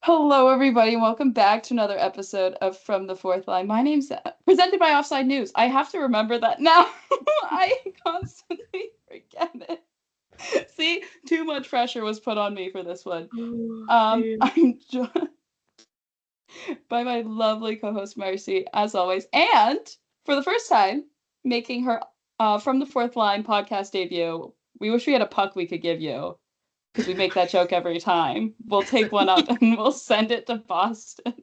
Hello, everybody, and welcome back to another episode of From the Fourth Line. My name's presented by Offside News. I have to remember that now. I constantly forget it. See, too much pressure was put on me for this one. I'm joined by my lovely co-host Marcie, as always, and for the first time, making her From the Fourth Line podcast debut. We wish we had a puck we could give you, because we make that joke every time. We'll take one up and we'll send it to Boston.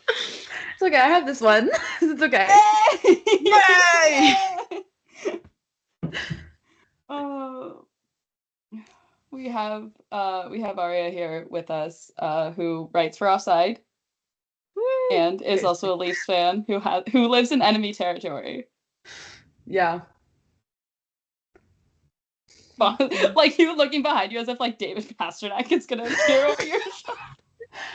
It's okay, I have this one. It's okay. Yay! Oh, we have Aria here with us, who writes for Offside and is also a Leafs fan who lives in enemy territory. Yeah. Like you looking behind you as if like David Pasternak is gonna appear over your shoulder.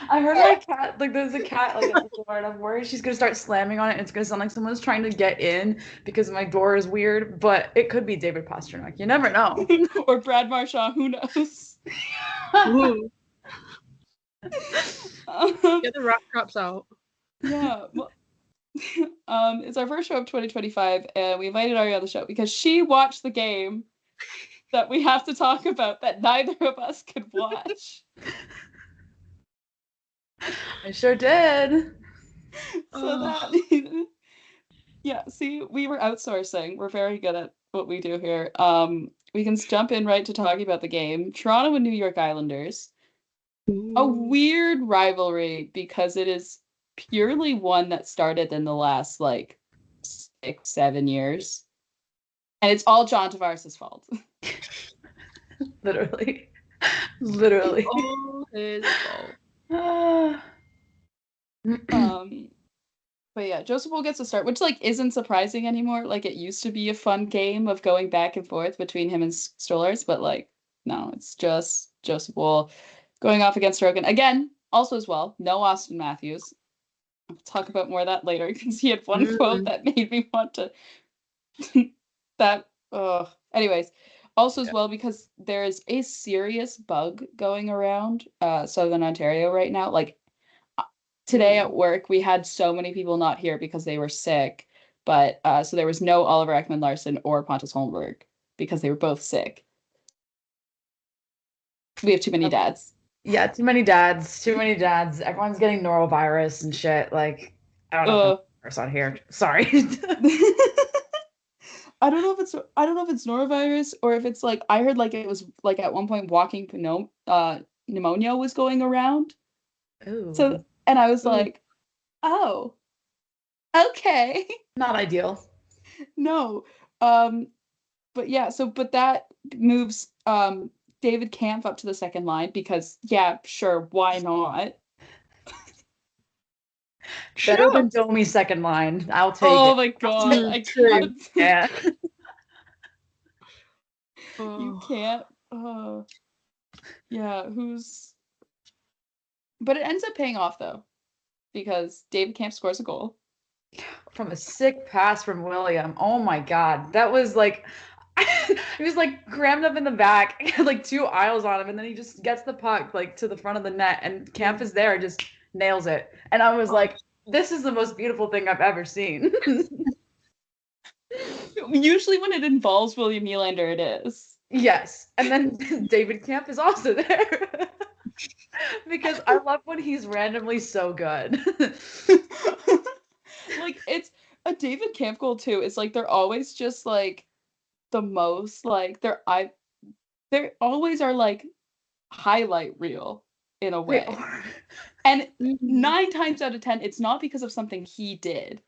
I heard my cat, like there's a cat like at the door and I'm worried she's gonna start slamming on it and it's gonna sound like someone's trying to get in because my door is weird, but it could be David Pasternak. You never know. Or Brad Marchand, who knows? Get the rock drops out. Yeah. Well, it's our first show of 2025, and we invited Aria on the show because she watched the game that we have to talk about that neither of us could watch. I sure did. Yeah, see, we were outsourcing. We're very good at what we do here. We can jump in right to talking about the game. Toronto and New York Islanders. A weird rivalry because it is purely one that started in the last like 6-7 years. And it's all John Tavares' fault. Literally. All his fault. But yeah, Joseph Woll gets a start, which like isn't surprising anymore. Like it used to be a fun game of going back and forth between him and Stolarz, but like no, it's just Joseph Woll going off against Rogan again. Also as well, no Austin Matthews. I'll talk about more of that later because he had one quote that made me want to. Anyways, also as well because there is a serious bug going around Southern Ontario right now. Like today at work, we had so many people not here because they were sick. But so there was no Oliver Ekman-Larsson or Pontus Holmberg because they were both sick. We have too many dads. Yeah, too many dads. Everyone's getting norovirus and shit. Like, I don't know if there's on here. Sorry. I don't know if it's norovirus or if it's like I heard like it was like at one point walking pneumonia was going around. Ooh. So and I was like, oh, okay. Not ideal. No. But yeah, but that moves David Kampf up to the second line because yeah, sure, why not? Better than Domi's second line. I'll take it. Oh my god, I can't. Yeah. You can't. Yeah, But it ends up paying off though, because David Kampf scores a goal from a sick pass from William. Oh my god, that was like. He was like crammed up in the back, he had like 2 aisles on him, and then he just gets the puck like to the front of the net, and Kampf is there, just nails it. And I was like, this is the most beautiful thing I've ever seen. Usually when it involves William Nylander, it is. Yes. And then David Kampf is also there. Because I love when he's randomly so good. Like, it's a David Kampf goal too. It's like they're always just like the most like they always are like highlight reel in a way. And 9 times out of 10 it's not because of something he did.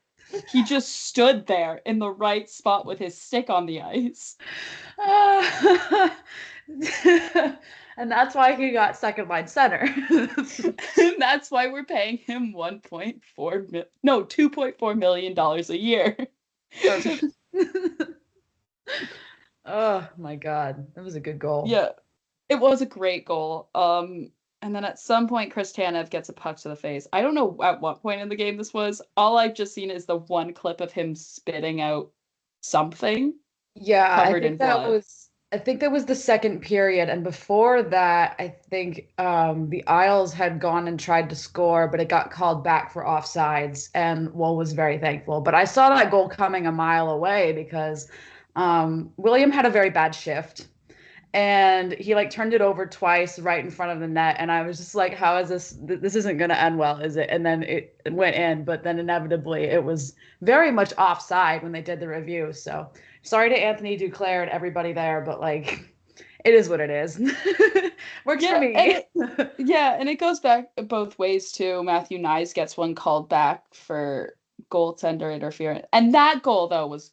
He just stood there in the right spot with his stick on the ice. And that's why he got second line center. And that's why we're paying him $2.4 million a year. Oh my god, that was a good goal. Yeah, it was a great goal. And then at some point, Chris Tanev gets a puck to the face. I don't know at what point in the game this was. All I've just seen is the one clip of him spitting out something. Yeah, covered in blood. I think that was the second period, and before that, I think the Isles had gone and tried to score, but it got called back for offsides, and Wool was very thankful. But I saw that goal coming a mile away because William had a very bad shift, and he like turned it over twice right in front of the net, and I was just like, "How is this? This isn't going to end well, is it?" And then it went in, but then inevitably it was very much offside when they did the review. So sorry to Anthony Duclair and everybody there, but like, it is what it is. Works for me. And it goes back both ways too. Matthew Nyes gets one called back for goaltender interference, and that goal though was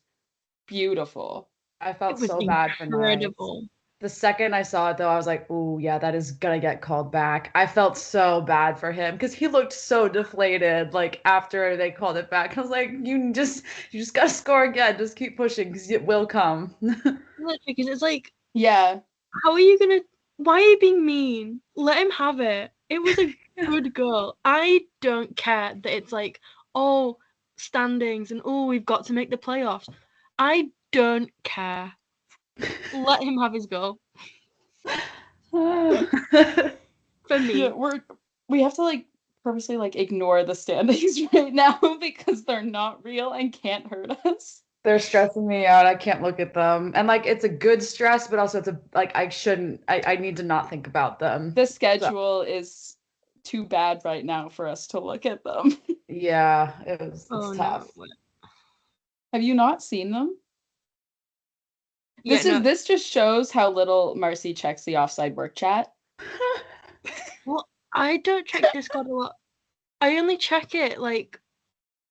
beautiful. I felt so bad for Nyes. The second I saw it, though, I was like, "Ooh, yeah, that is gonna get called back." I felt so bad for him because he looked so deflated. Like after they called it back, I was like, you just gotta score again. Just keep pushing because it will come." Because it's like, yeah, how are you gonna? Why are you being mean? Let him have it. It was a good goal. I don't care that it's like, oh, standings and oh, we've got to make the playoffs. I don't care. Let him have his goal. For me. Yeah, we have to like purposely like ignore the standings right now because they're not real and can't hurt us. They're stressing me out. I can't look at them. And like it's a good stress, but also it's a like I need to not think about them. The schedule is too bad right now for us to look at them. Yeah, it's tough. No. Have you not seen them? This just shows how little Marcie checks the offside work chat. Well, I don't check Discord a lot. I only check it like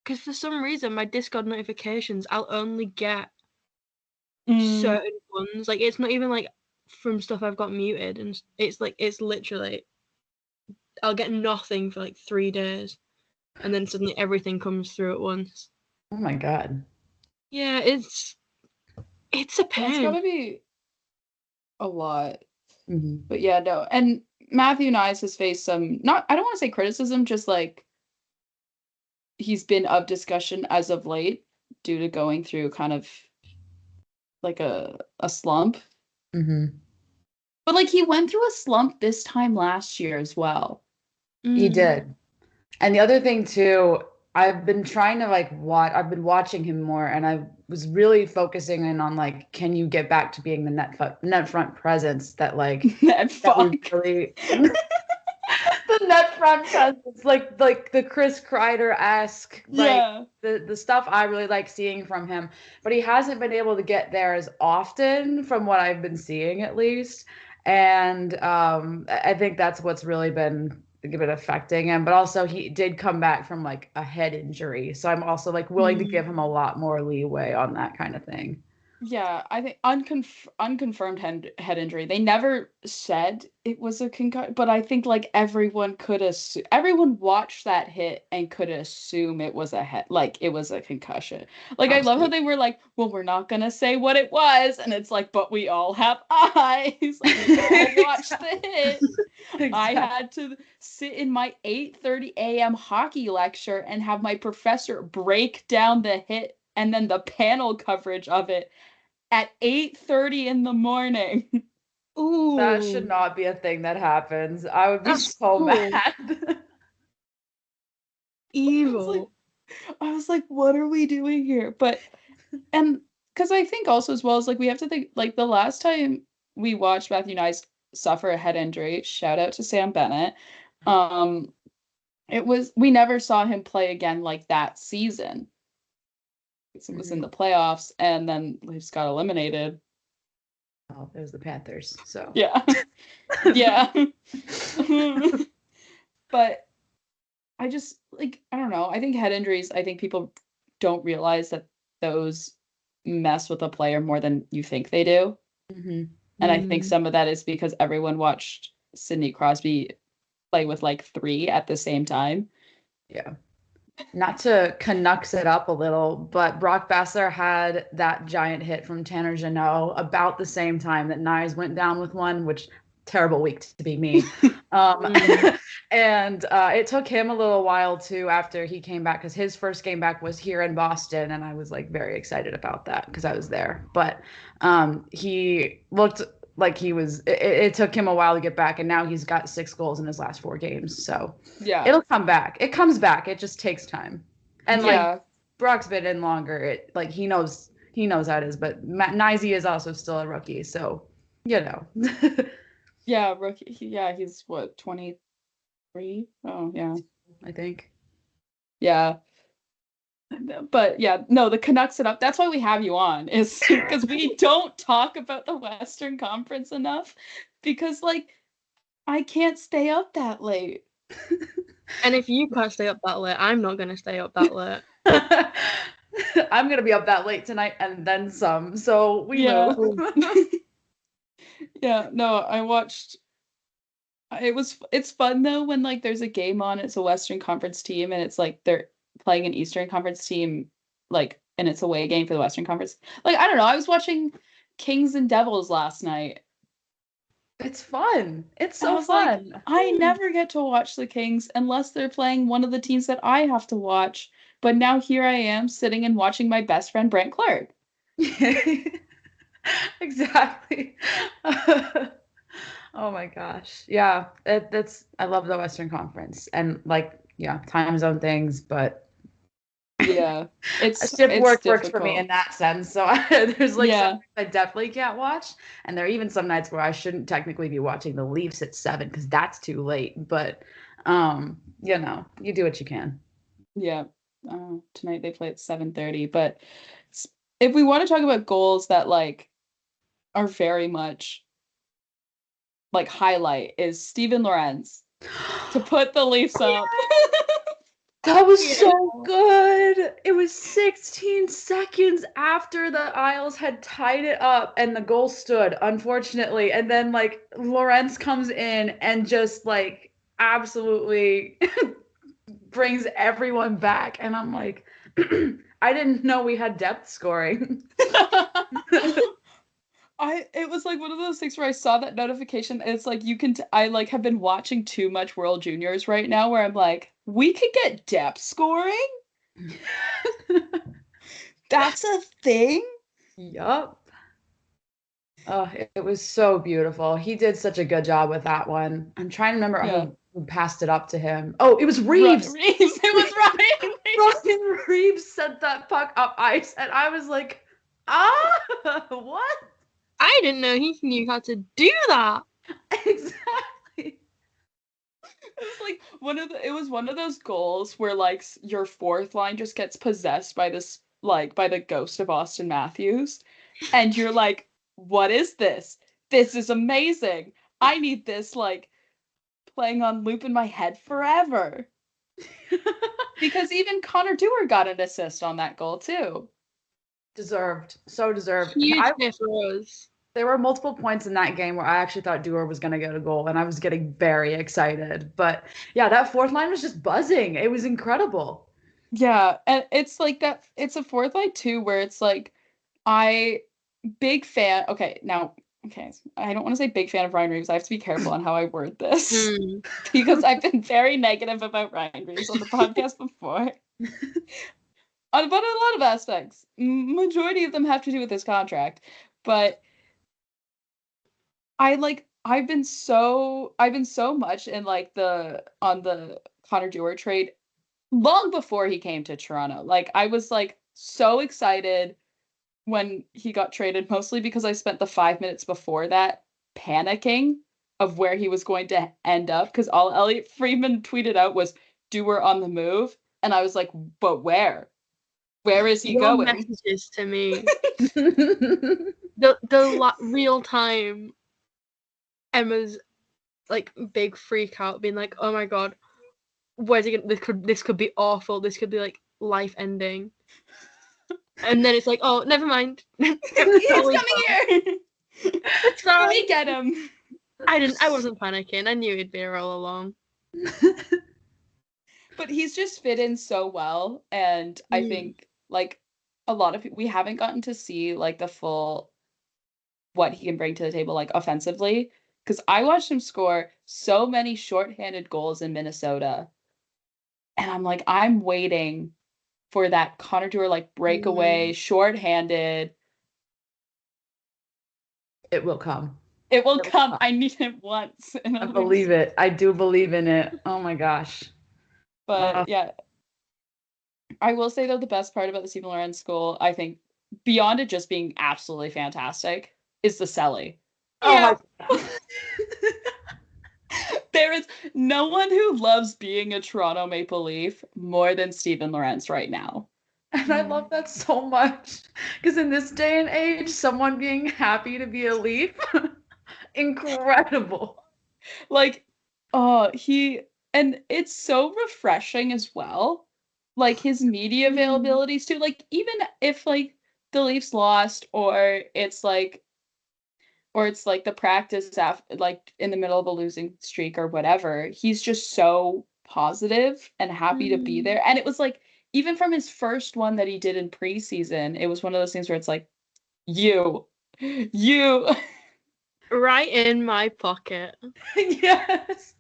because for some reason my Discord notifications I'll only get certain ones. Like it's not even like from stuff I've got muted, and it's like it's literally I'll get nothing for like 3 days, and then suddenly everything comes through at once. Oh my god. Yeah, it's a pain. It's gotta be a lot. Mm-hmm. But yeah, no. And Matthew Nyes has faced some I don't want to say criticism, just like he's been of discussion as of late due to going through kind of like a slump. Mm-hmm. But like he went through a slump this time last year as well. He did. And the other thing too, I've been trying to like I've been watching him more, and I was really focusing in on like, can you get back to being the net front presence that like really the net front presence, like the Chris Kreider-esque, like the stuff I really like seeing from him, but he hasn't been able to get there as often from what I've been seeing at least. And I think that's what's really been affecting him. But also he did come back from like a head injury, so I'm also like willing to give him a lot more leeway on that kind of thing. Yeah, I think unconfirmed head injury. They never said it was a concussion, but I think like everyone watched that hit and could assume it was it was a concussion. Like absolutely. I love how they were like, well, we're not gonna say what it was, and it's like, but we all have eyes. Like, we all watched the hit. Exactly. I had to sit in my 8:30 a.m. hockey lecture and have my professor break down the hit and then the panel coverage of it at 8:30 in the morning. Ooh. That should not be a thing that happens. I would be so mad. Evil. I was like, what are we doing here? But, and because I think also as well as like we have to think like the last time we watched Matthew Nyes suffer a head injury, shout out to Sam Bennett. We never saw him play again like that season. It was in the playoffs, and then Leafs got eliminated. Oh, there's the Panthers. So yeah. But I just like I don't know. I think head injuries. I think people don't realize that those mess with a player more than you think they do. Mm-hmm. And I think some of that is because everyone watched Sidney Crosby play with like 3 at the same time. Yeah. Not to Canucks it up a little, but Brock Besser had that giant hit from Tanner Jeannot about the same time that Nyes went down with one, which terrible week to be me. And it took him a little while too after he came back, because his first game back was here in Boston, and I was like very excited about that because I was there. But he looked like he was. It took him a while to get back, and now he's got 6 goals in his last 4 games. So Yeah, it'll come back. It comes back. It just takes time. And yeah. like Brock's been in longer. It like he knows how it is. But Nyzie is also still a rookie, so you know. Yeah, rookie. He's what, 23? Oh, yeah. I think. Yeah. But yeah, no, the Canucks it up. That's why we have you on, is because we don't talk about the Western Conference enough, because like I can't stay up that late. And if you can't stay up that late, I'm not gonna stay up that late. I'm gonna be up that late tonight and then some. So we move. Yeah, no, I watched. It's fun though when like there's a game on, it's a Western Conference team, and it's like they're playing an Eastern Conference team, like, and it's a away game for the Western Conference. Like, I don't know, I was watching Kings and Devils last night. It's fun. It's so fun. Like, I never get to watch the Kings unless they're playing one of the teams that I have to watch. But now here I am sitting and watching my best friend Brent Clark. Exactly. Oh my gosh. Yeah, that's I love the Western Conference, and like, yeah, time zone things, but yeah, it's works for me in that sense. So there's like some I definitely can't watch, and there are even some nights where I shouldn't technically be watching the Leafs at 7 because that's too late. But you know, you do what you can. Yeah. Tonight they play at 7:30. But if we want to talk about goals that like are very much like highlight, is Steven Lorenz to put the Leafs up. That was so good. It was 16 seconds after the Isles had tied it up and the goal stood, unfortunately. And then like Lorenz comes in and just like absolutely brings everyone back. And I'm like, I didn't know we had depth scoring. It was like one of those things where I saw that notification, and it's like I like have been watching too much World Juniors right now, where I'm like, we could get depth scoring. That's a thing. Yup. Oh, it was so beautiful. He did such a good job with that one. I'm trying to remember who passed it up to him. Oh, it was Reeves. Reeves. It was Ryan Reeves. Ryan Reeves sent that puck up ice, and I was like, what? I didn't know he knew how to do that. Exactly. It's like it was one of those goals where like your fourth line just gets possessed by this, like, by the ghost of Austin Matthews, and you're like, what is this? This is amazing. I need this like playing on loop in my head forever. Because even Connor Dewar got an assist on that goal too. Deserved. So deserved. Huge day for us. There were multiple points in that game where I actually thought Dewar was going to get a goal, and I was getting very excited. But yeah, that fourth line was just buzzing. It was incredible. Yeah, and it's like that. It's a fourth line too, where it's like, big fan. Okay, I don't want to say big fan of Ryan Reeves. I have to be careful on how I word this because I've been very negative about Ryan Reeves on the podcast before. About a lot of aspects. Majority of them have to do with his contract, but I've been so much in like on the Connor Dewar trade long before he came to Toronto. Like, I was like so excited when he got traded, mostly because I spent the 5 minutes before that panicking of where he was going to end up, because all Elliot Friedman tweeted out was Dewar on the move, and I was like, but where? Where is he going? Messages to me. the real time Emma's like big freak out, being like, oh my god, where's he gonna, this could be awful, this could be like life ending. And then it's like, oh, never mind. He's coming here. Let me get him. I wasn't panicking. I knew he'd be here all along. But he's just fit in so well, and I think like a lot of people, we haven't gotten to see like the full what he can bring to the table, like offensively. because I watched him score so many shorthanded goals in Minnesota. And I'm like, I'm waiting for that Connor Dewar like breakaway, shorthanded. It will come. It will come. I need it once. I believe it. I do believe in it. Oh my gosh. But yeah, I will say though, the best part about the Stephen Lorenz goal, I think, beyond it just being absolutely fantastic, is the celly. Oh my God. There is no one who loves being a Toronto Maple Leaf more than Stephen Lorenz right now. And I love that so much. Because in this day and age, someone being happy to be a Leaf, incredible. Like, and it's so refreshing as well. Like his media availabilities too. Like, even if like the Leafs lost or it's like the practice after, like in the middle of a losing streak or whatever, he's just so positive and happy to be there. And it was like, even from his first one that he did in preseason, it was one of those things where it's like, you. Right in my pocket. Yes.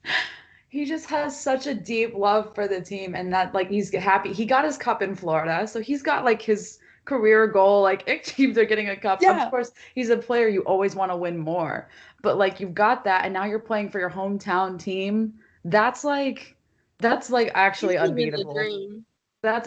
He just has such a deep love for the team and that like he's happy. He got his cup in Florida, so he's got like his career goal like achieved or getting a cup. Yeah. Of course, he's a player, you always want to win more. But like you've got that and now you're playing for your hometown team. That's actually He's living the unbeatable. dream.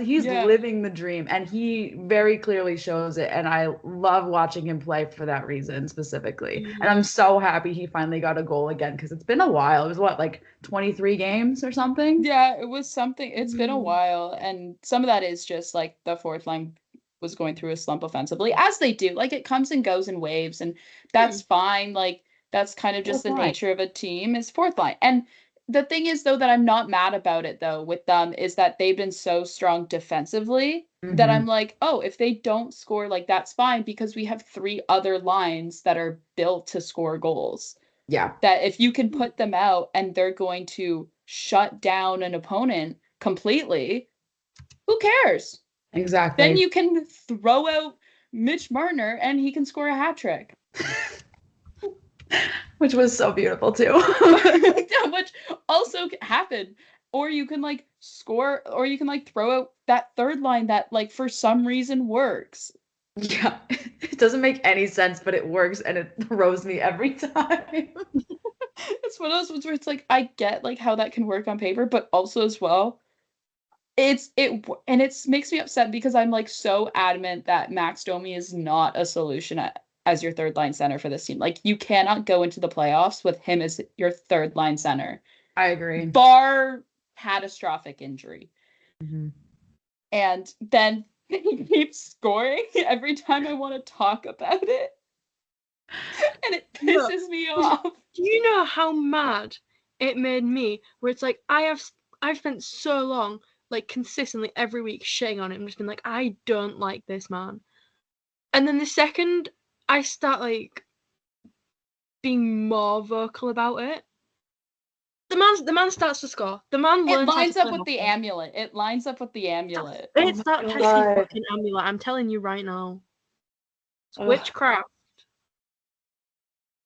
He's living the dream and he very clearly shows it and I love watching him play for that reason specifically. And I'm so happy he finally got a goal again because it's been a while. It was what, like 23 games or something? Yeah, it was something. It's been a while, and some of that is just like the fourth line was going through a slump offensively, as they do. Like it comes and goes in waves, and that's fine. Like that's kind of just the nature of a team is fourth line. And the thing is though that I'm not mad about it though with them is that they've been so strong defensively that I'm like, oh, if they don't score, like that's fine because we have 3 other lines that are built to score goals. Yeah. That if you can put them out and they're going to shut down an opponent completely, who cares? Exactly. Then you can throw out Mitch Marner and he can score a hat trick. Which was so beautiful too. Which also happened. Or you can like score, or you can like throw out that third line that like for some reason works. Yeah, it doesn't make any sense, but it works and it throws me every time. It's one of those ones where it's like I get like how that can work on paper, but also as well, it makes me upset because I'm like so adamant that Max Domi is not a solution as your third line center for this team. Like you cannot go into the playoffs with him as your third line center. I agree. Bar catastrophic injury. Mm-hmm. And then he keeps scoring every time I want to talk about it. And it pisses me off. Do you know how mad it made me? Where it's like I've spent so long, like consistently every week shitting on him, just been like, I don't like this man. And then the second I start like being more vocal about it, the man starts to score. The man learns. It lines up with the amulet. It lines up with the amulet. It's that pesky fucking amulet. I'm telling you right now. It's witchcraft.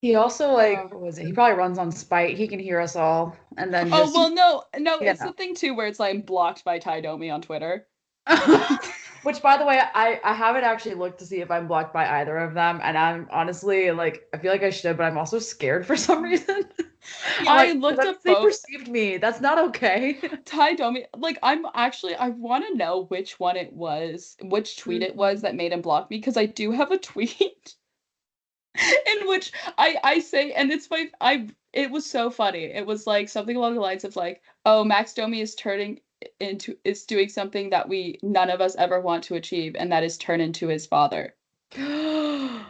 He also like what was it? He probably runs on spite. He can hear us all, and then just... no, yeah. It's the thing too where it's like I'm blocked by Ty Domi on Twitter. Which, by the way, I haven't actually looked to see if I'm blocked by either of them, and I'm honestly like I feel like I should, but I'm also scared for some reason. Yeah, I looked up they perceived me. That's not okay. Ty Domi, like I want to know which one it was, which tweet it was that made him block me because I do have a tweet. In which I say, and it's my it was so funny. It was like something along the lines of like, oh, Max Domi is doing something that none of us ever want to achieve, and that is turn into his father. In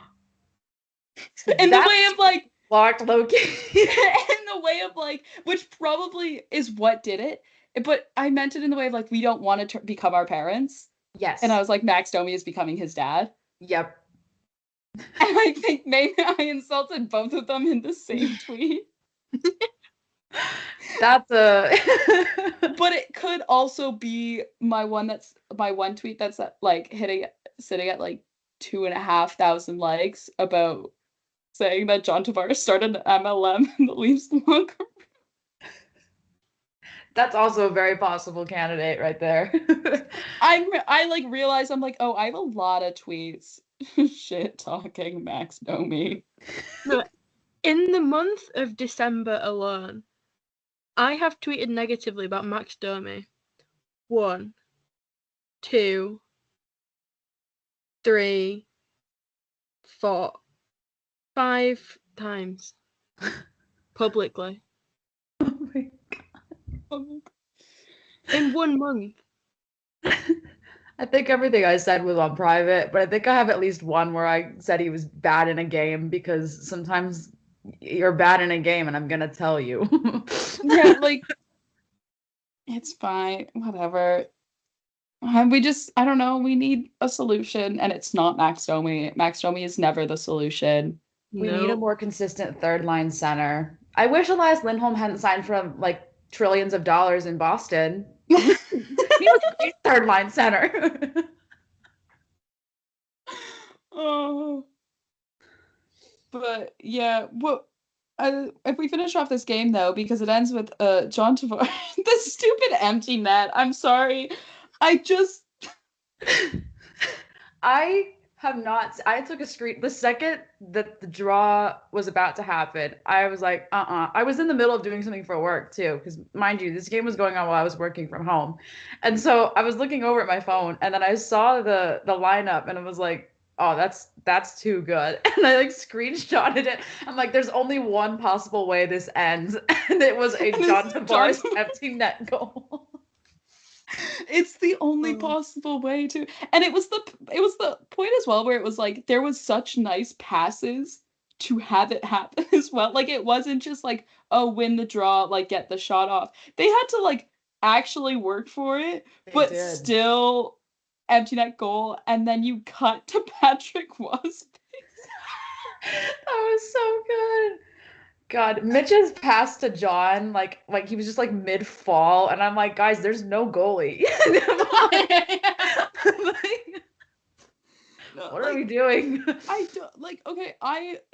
the way of like blocked Loki. In the way of like, which probably is what did it, but I meant it in the way of like we don't want to become our parents. Yes. And I was like, Max Domi is becoming his dad. Yep. And I think maybe I insulted both of them in the same tweet. That's but it could also be my one tweet that's like sitting at like 2,500 likes about saying that John Tavares started an MLM in the Leafs locker. That's also a very possible candidate right there. I like realized I'm like, oh, I have a lot of tweets shit talking Max Domi. No, in the month of December alone, I have tweeted negatively about Max Domi 1, 2, 3, 4, 5 times publicly Oh my Oh, in 1 month. I think everything I said was on private, but I think I have at least one where I said he was bad in a game because sometimes you're bad in a game and I'm gonna tell you. yeah, like it's fine, whatever. We just, I don't know, we need a solution, and it's not Max Domi. Max Domi is never the solution. We need a No. more consistent third line center. I wish Elias Lindholm hadn't signed for like trillions of dollars in Boston. He was a great third line center. Oh, but yeah, what? If we finish off this game though, because it ends with John Tavares, the stupid empty net. I'm sorry, I just I have not. I took a screen the second that the draw was about to happen. I was like, I was in the middle of doing something for work too, because mind you, this game was going on while I was working from home, and so I was looking over at my phone, and then I saw the lineup, and I was like, oh, that's too good, and I like screenshotted it. I'm like, there's only one possible way this ends, and it was a John Tavares empty net goal. it's the only possible way to, and it was the point as well where it was like there was such nice passes to have it happen as well. Like it wasn't just like, oh, win the draw, like get the shot off. They had to like actually work for it, but did. still empty net goal, and then you cut to Patrick Wass. That was so good. God, Mitch's pass to John, like he was just like mid fall, and I'm like, guys, there's no goalie. What are we doing? I don't like. Okay,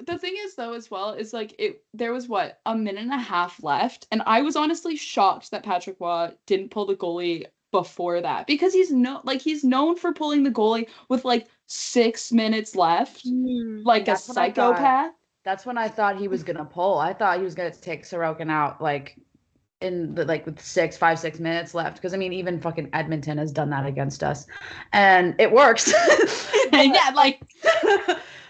the thing is though as well is like there was what, a minute and a half left, and I was honestly shocked that Patrick Waugh didn't pull the goalie before that, because he's known for pulling the goalie with like 6 minutes left, like a psychopath. That's when I thought he was gonna pull. I thought he was gonna take Sorokin out like in the like with 6 minutes left, because I mean even fucking Edmonton has done that against us, and it works. Yeah, like.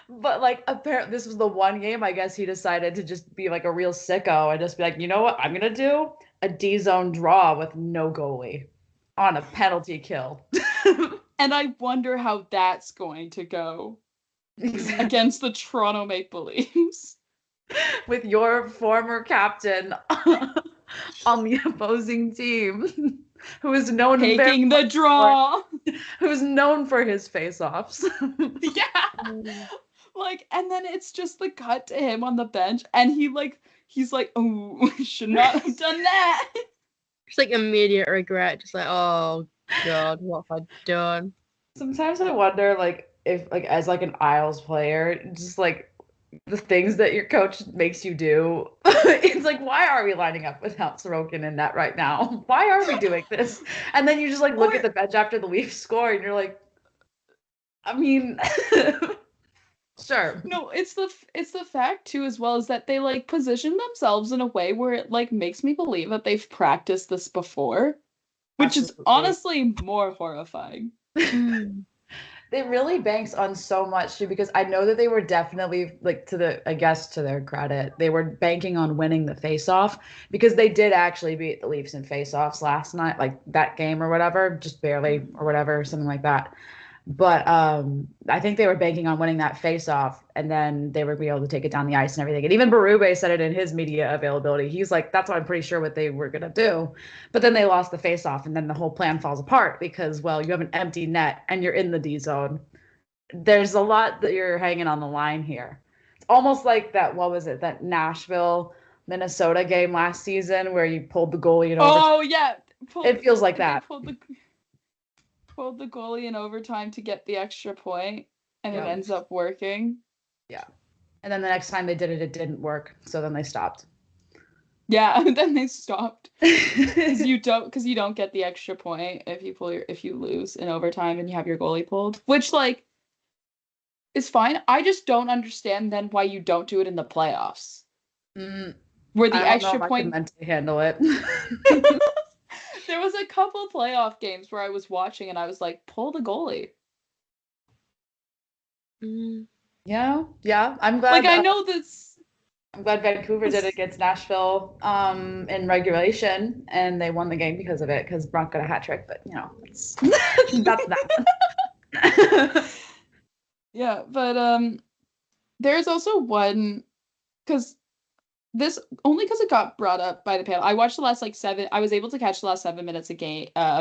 But like apparently this was the one game I guess he decided to just be like a real sicko and just be like, you know what, I'm gonna do a D zone draw with no goalie on a penalty kill. And I wonder how that's going to go against the Toronto Maple Leafs. With your former captain on the opposing team, who is known taking the draw, who's known for his face-offs. Yeah. Like, and then it's just the cut to him on the bench, and he's like, oh, should not have done that. It's like immediate regret, just like, oh god, what have I done? Sometimes I wonder, like, if like as like an Isles player, just like the things that your coach makes you do. It's like, why are we lining up without Sorokin in net right now? Why are we doing this? And then you just like look at the bench after the Leafs score, and you're like, I mean. Sure. No, it's the fact too as well is that they like position themselves in a way where it like makes me believe that they've practiced this before, which is honestly more horrifying. It really banks on so much too, because I know that they were definitely like to their credit, they were banking on winning the face-off, because they did actually beat the Leafs in face-offs last night, like that game or whatever, just barely or whatever, something like that. But I think they were banking on winning that face-off, and then they would be able to take it down the ice and everything. And even Berube said it in his media availability. He's like, that's what I'm pretty sure what they were going to do. But then they lost the face-off, and then the whole plan falls apart because, well, you have an empty net and you're in the D zone. There's a lot that you're hanging on the line here. It's almost like that, what was it, that Nashville, Minnesota game last season where you pulled the goalie in overtime. Oh, yeah. It feels like that. Pulled the goalie in overtime to get the extra point, and Yep. it ends up working. Yeah. And then the next time they did it, it didn't work. So then they stopped. Yeah, and then they stopped. Because you don't get the extra point if you lose in overtime and you have your goalie pulled. Which like is fine. I just don't understand then why you don't do it in the playoffs. Where the I don't know extra if I point could mentally handle it. There was a couple playoff games where I was watching and I was like, pull the goalie. Yeah. I'm glad. Like I know this. I'm glad Vancouver did it against Nashville in regulation, and they won the game because of it. Because Bronk got a hat trick, but that's that. Yeah, but there's also one because because it got brought up by the panel. I watched the last like 7. I was able to catch the last 7 minutes of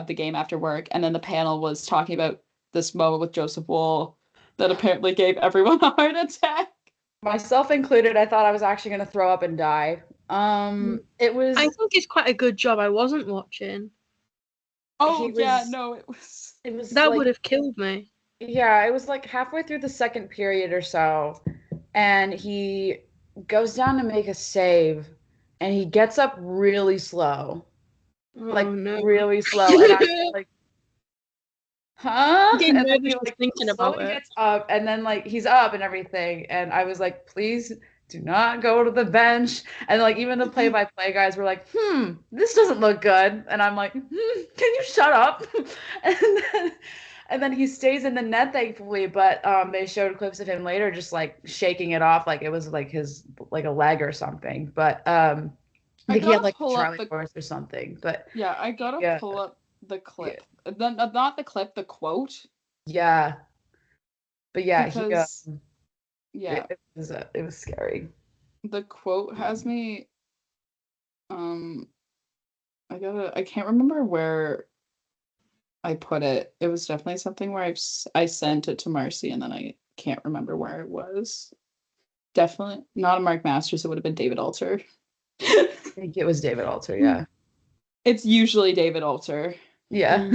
the game after work, and then the panel was talking about this moment with Joseph Woll that apparently gave everyone a heart attack. Myself included. I thought I was actually going to throw up and die. It was. I think it's quite a good job I wasn't watching. Oh yeah, no, it was. That would have killed me. Yeah, it was like halfway through the second period or so, and he goes down to make a save, and he gets up really slow, really slow, and I was like, huh? Getting And then nervous he thinking about it. gets up, and then he's up and everything, and I was like, please do not go to the bench. And even the play-by-play guys were like, this doesn't look good, and I'm like, can you shut up? And then he stays in the net, thankfully, but they showed clips of him later just shaking it off like it was his a leg or something. But I think he had Charlie horse or something. But yeah, I gotta pull up the clip. Yeah. Not the clip, the quote. Yeah. But yeah, because, it was scary. The quote has me I can't remember where I put it. It was definitely something where I sent it to Marcie and then I can't remember where it was. Definitely not a Mark Masters. It would have been David Alter. I think it was David Alter. Yeah. It's usually David Alter. Yeah.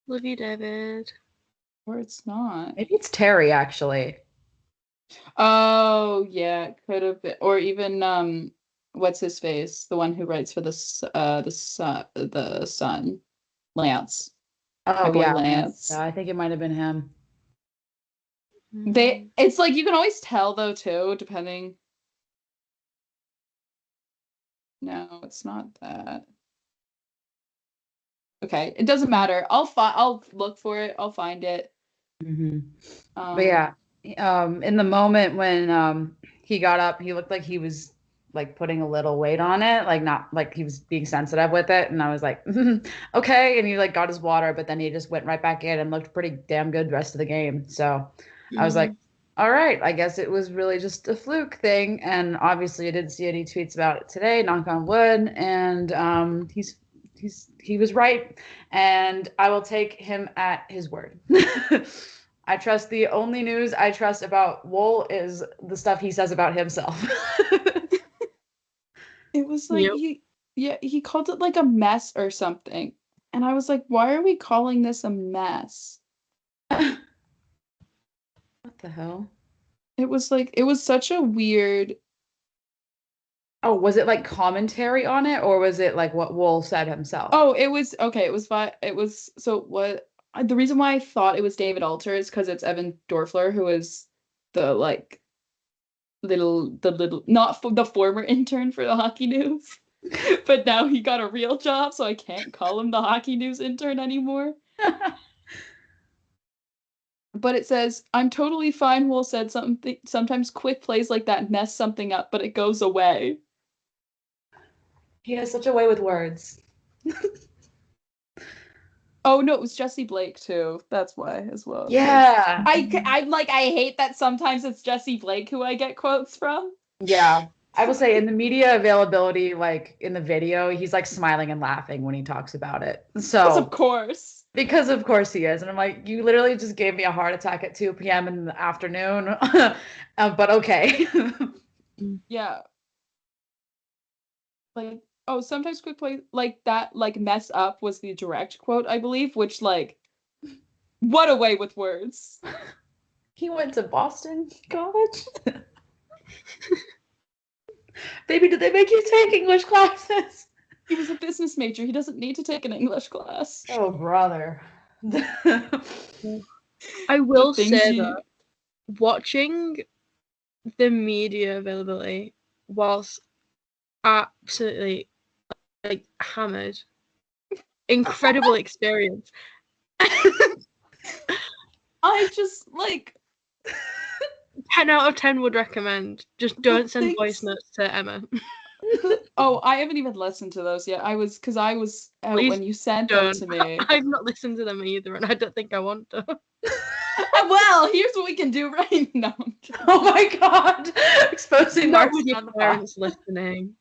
Love you, David. Or it's not. Maybe it's Terry actually. Oh yeah, it could have been. Or even what's his face? The one who writes for the Sun. Lance. Oh yeah, Lance. Yeah, I think it might have been him. It's like you can always tell though too, depending. No, it's not that. Okay, it doesn't matter. I'll look for it. I'll find it. But yeah, in the moment when he got up, he looked like he was putting a little weight on it, not he was being sensitive with it, and I was like, okay, and he got his water, but then he just went right back in and looked pretty damn good the rest of the game. So I was like, all right, I guess it was really just a fluke thing, and obviously I didn't see any tweets about it today, knock on wood, and he was right, and I will take him at his word. I trust the only news I trust about Woll is the stuff he says about himself. It was like he called it a mess or something. And I was like, why are we calling this a mess? What the hell? It was such a weird. Oh, was it commentary on it, or was it what Woll said himself? Oh, it was okay. It was so what the reason why I thought it was David Alter is because it's Evan Dorfler, who is the little not the former intern for the Hockey News, but now he got a real job, so I can't call him the Hockey News intern anymore. But it says, I'm totally fine. Woll said something. Sometimes quick plays like that mess something up, but it goes away. He has such a way with words. Oh no, it was Jesse Blake too. That's why as well. Yeah. I hate that sometimes it's Jesse Blake who I get quotes from. Yeah. I will say in the media availability, in the video, he's smiling and laughing when he talks about it. So of course. Because of course he is. And I'm like, you literally just gave me a heart attack at 2 p.m. in the afternoon. But okay. Yeah. Sometimes quick play like that, mess up was the direct quote, I believe, which what a way with words. He went to Boston College. Baby, did they make you take English classes? He was a business major. He doesn't need to take an English class. Oh, brother. I will things say you- that watching the media availability whilst absolutely like hammered, incredible experience. I just like 10 out of 10 would recommend. Just don't send things- voice notes to Emma. oh, I haven't even listened to those yet. I was out Please when you sent them Don't. to me. I've not listened to them either, and I don't think I want to. Well, here's what we can do right now. Oh my god. Exposing Not Marcie with your on the parents listening.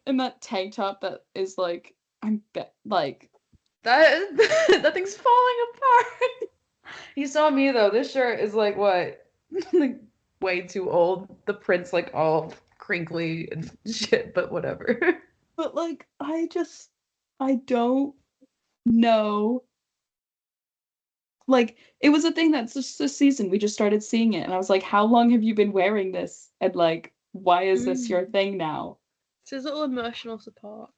In that tank top that is like like that thing's falling apart. You saw me though. This shirt is like what? Like way too old. The print's like all crinkly and shit, but whatever. but like I don't know. Like it was a thing that's just this season we just started seeing it and I was like, how long have you been wearing this? And like, why is this your thing now? It's his little emotional support.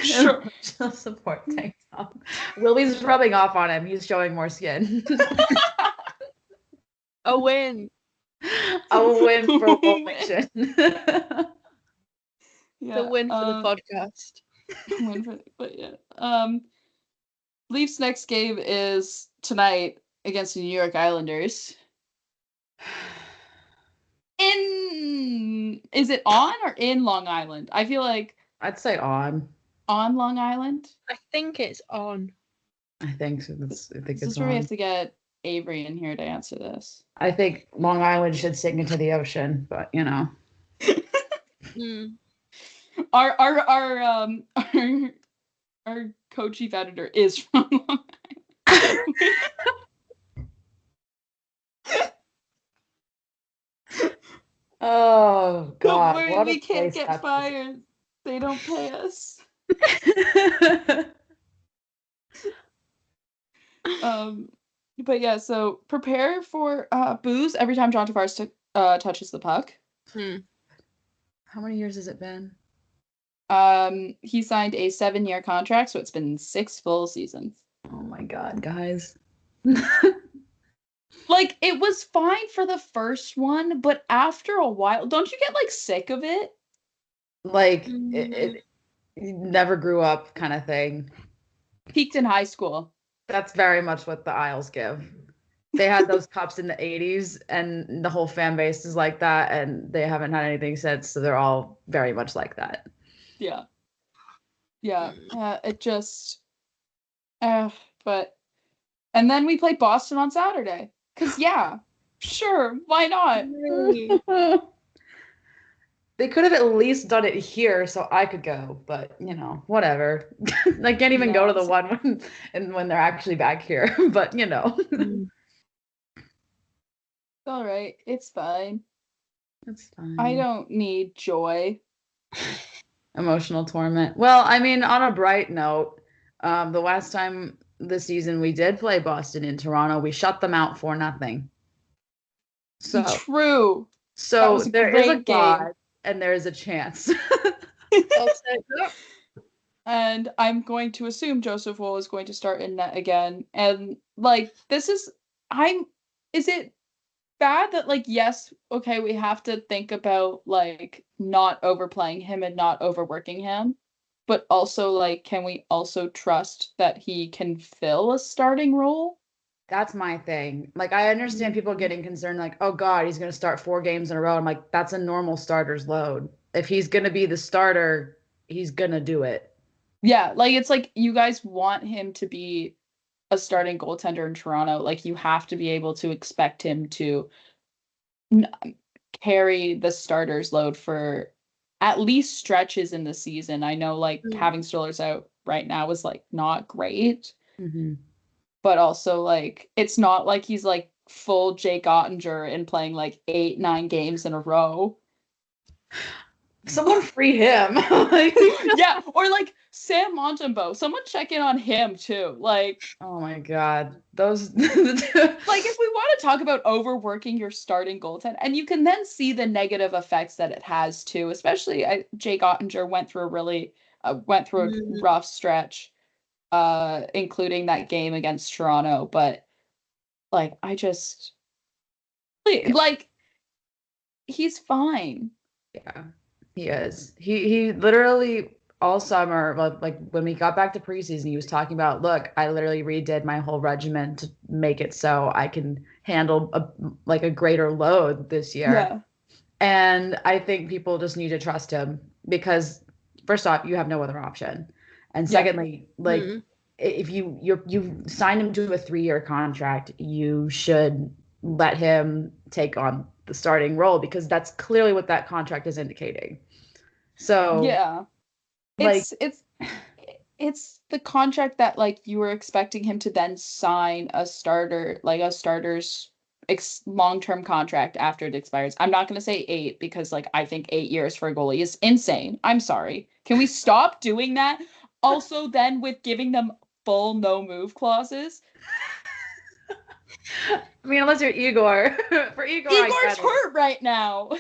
Sure. Emotional support tank top. Willie's rubbing off on him. He's showing more skin. A win. A win for Wilmington. Yeah, The win for the podcast. but yeah. Leafs next game is tonight against the New York Islanders. Is it on or in Long Island? I feel like I'd say on Long Island. I think it's on. I think so. I think This it's is where we on. have to get Avery in here to answer this. I think Long Island should sink into the ocean, but you know. Our co-chief editor is from Long Island. Oh God! Don't worry, what a we can't place get that fired. They don't pay us. But yeah, so prepare for booze every time John Tavares touches the puck. How many years has it been? He signed a 7-year contract, so it's been 6 full seasons. Oh my God, guys. Like, it was fine for the first one, but after a while, don't you get, like, sick of it? Like, it never grew up kind of thing. Peaked in high school. That's very much what the Isles give. They had those cups in the 80s, and the whole fan base is like that, and they haven't had anything since, so they're all very much like that. Yeah. Yeah. It just... but... And then we played Boston on Saturday. Because, yeah, sure, why not? They could have at least done it here so I could go, but you know, whatever. I can't even go to the one when they're actually back here, but you know. All right, it's fine. It's fine. I don't need joy. Emotional torment. Well, I mean, on a bright note, the last time this season we did play Boston in Toronto, we shut them out 4-0. True. So there is a great God game. and there is a chance. I'll say that. And I'm going to assume Joseph Wool is going to start in net again. And like is it bad that like yes, okay, we have to think about like not overplaying him and not overworking him, but also like can we also trust that he can fill a starting role? That's my thing. Like, I understand people getting concerned, like, oh God, he's going to start 4 games in a row. I'm like, that's a normal starter's load. If he's going to be the starter, he's going to do it. Yeah, like it's like you guys want him to be a starting goaltender in Toronto. Like you have to be able to expect him to carry the starter's load for at least stretches in the season. I know like having Stolarz out right now is like not great. Mm-hmm. But also, like, it's not like he's, like, full Jake Ottinger and playing, like, 8-9 games in a row. Someone free him. Like, Yeah, or like Sam Montembeau. Someone check in on him too. Like, oh my God. Those like if we want to talk about overworking your starting goaltender, and you can then see the negative effects that it has too. Especially, Jake Ottinger went through a rough stretch, including that game against Toronto. But like, like he's fine. Yeah, he is. He literally all summer, like when we got back to preseason, he was talking about, look, I literally redid my whole regimen to make it so I can handle a greater load this year. Yeah. And I think people just need to trust him because first off, you have no other option. And Yeah. secondly, like if you signed him to a 3-year contract, you should let him take on the starting role because that's clearly what that contract is indicating. So, Yeah. like, It's the contract that like you were expecting him to then sign a starter's long-term contract after it expires. I'm not going to say 8 because like I think 8 years for a goalie is insane. I'm sorry. Can we stop doing that? Also then with giving them full no move clauses. I mean, unless you're Igor. For Igor, I Igor's get it. hurt right now.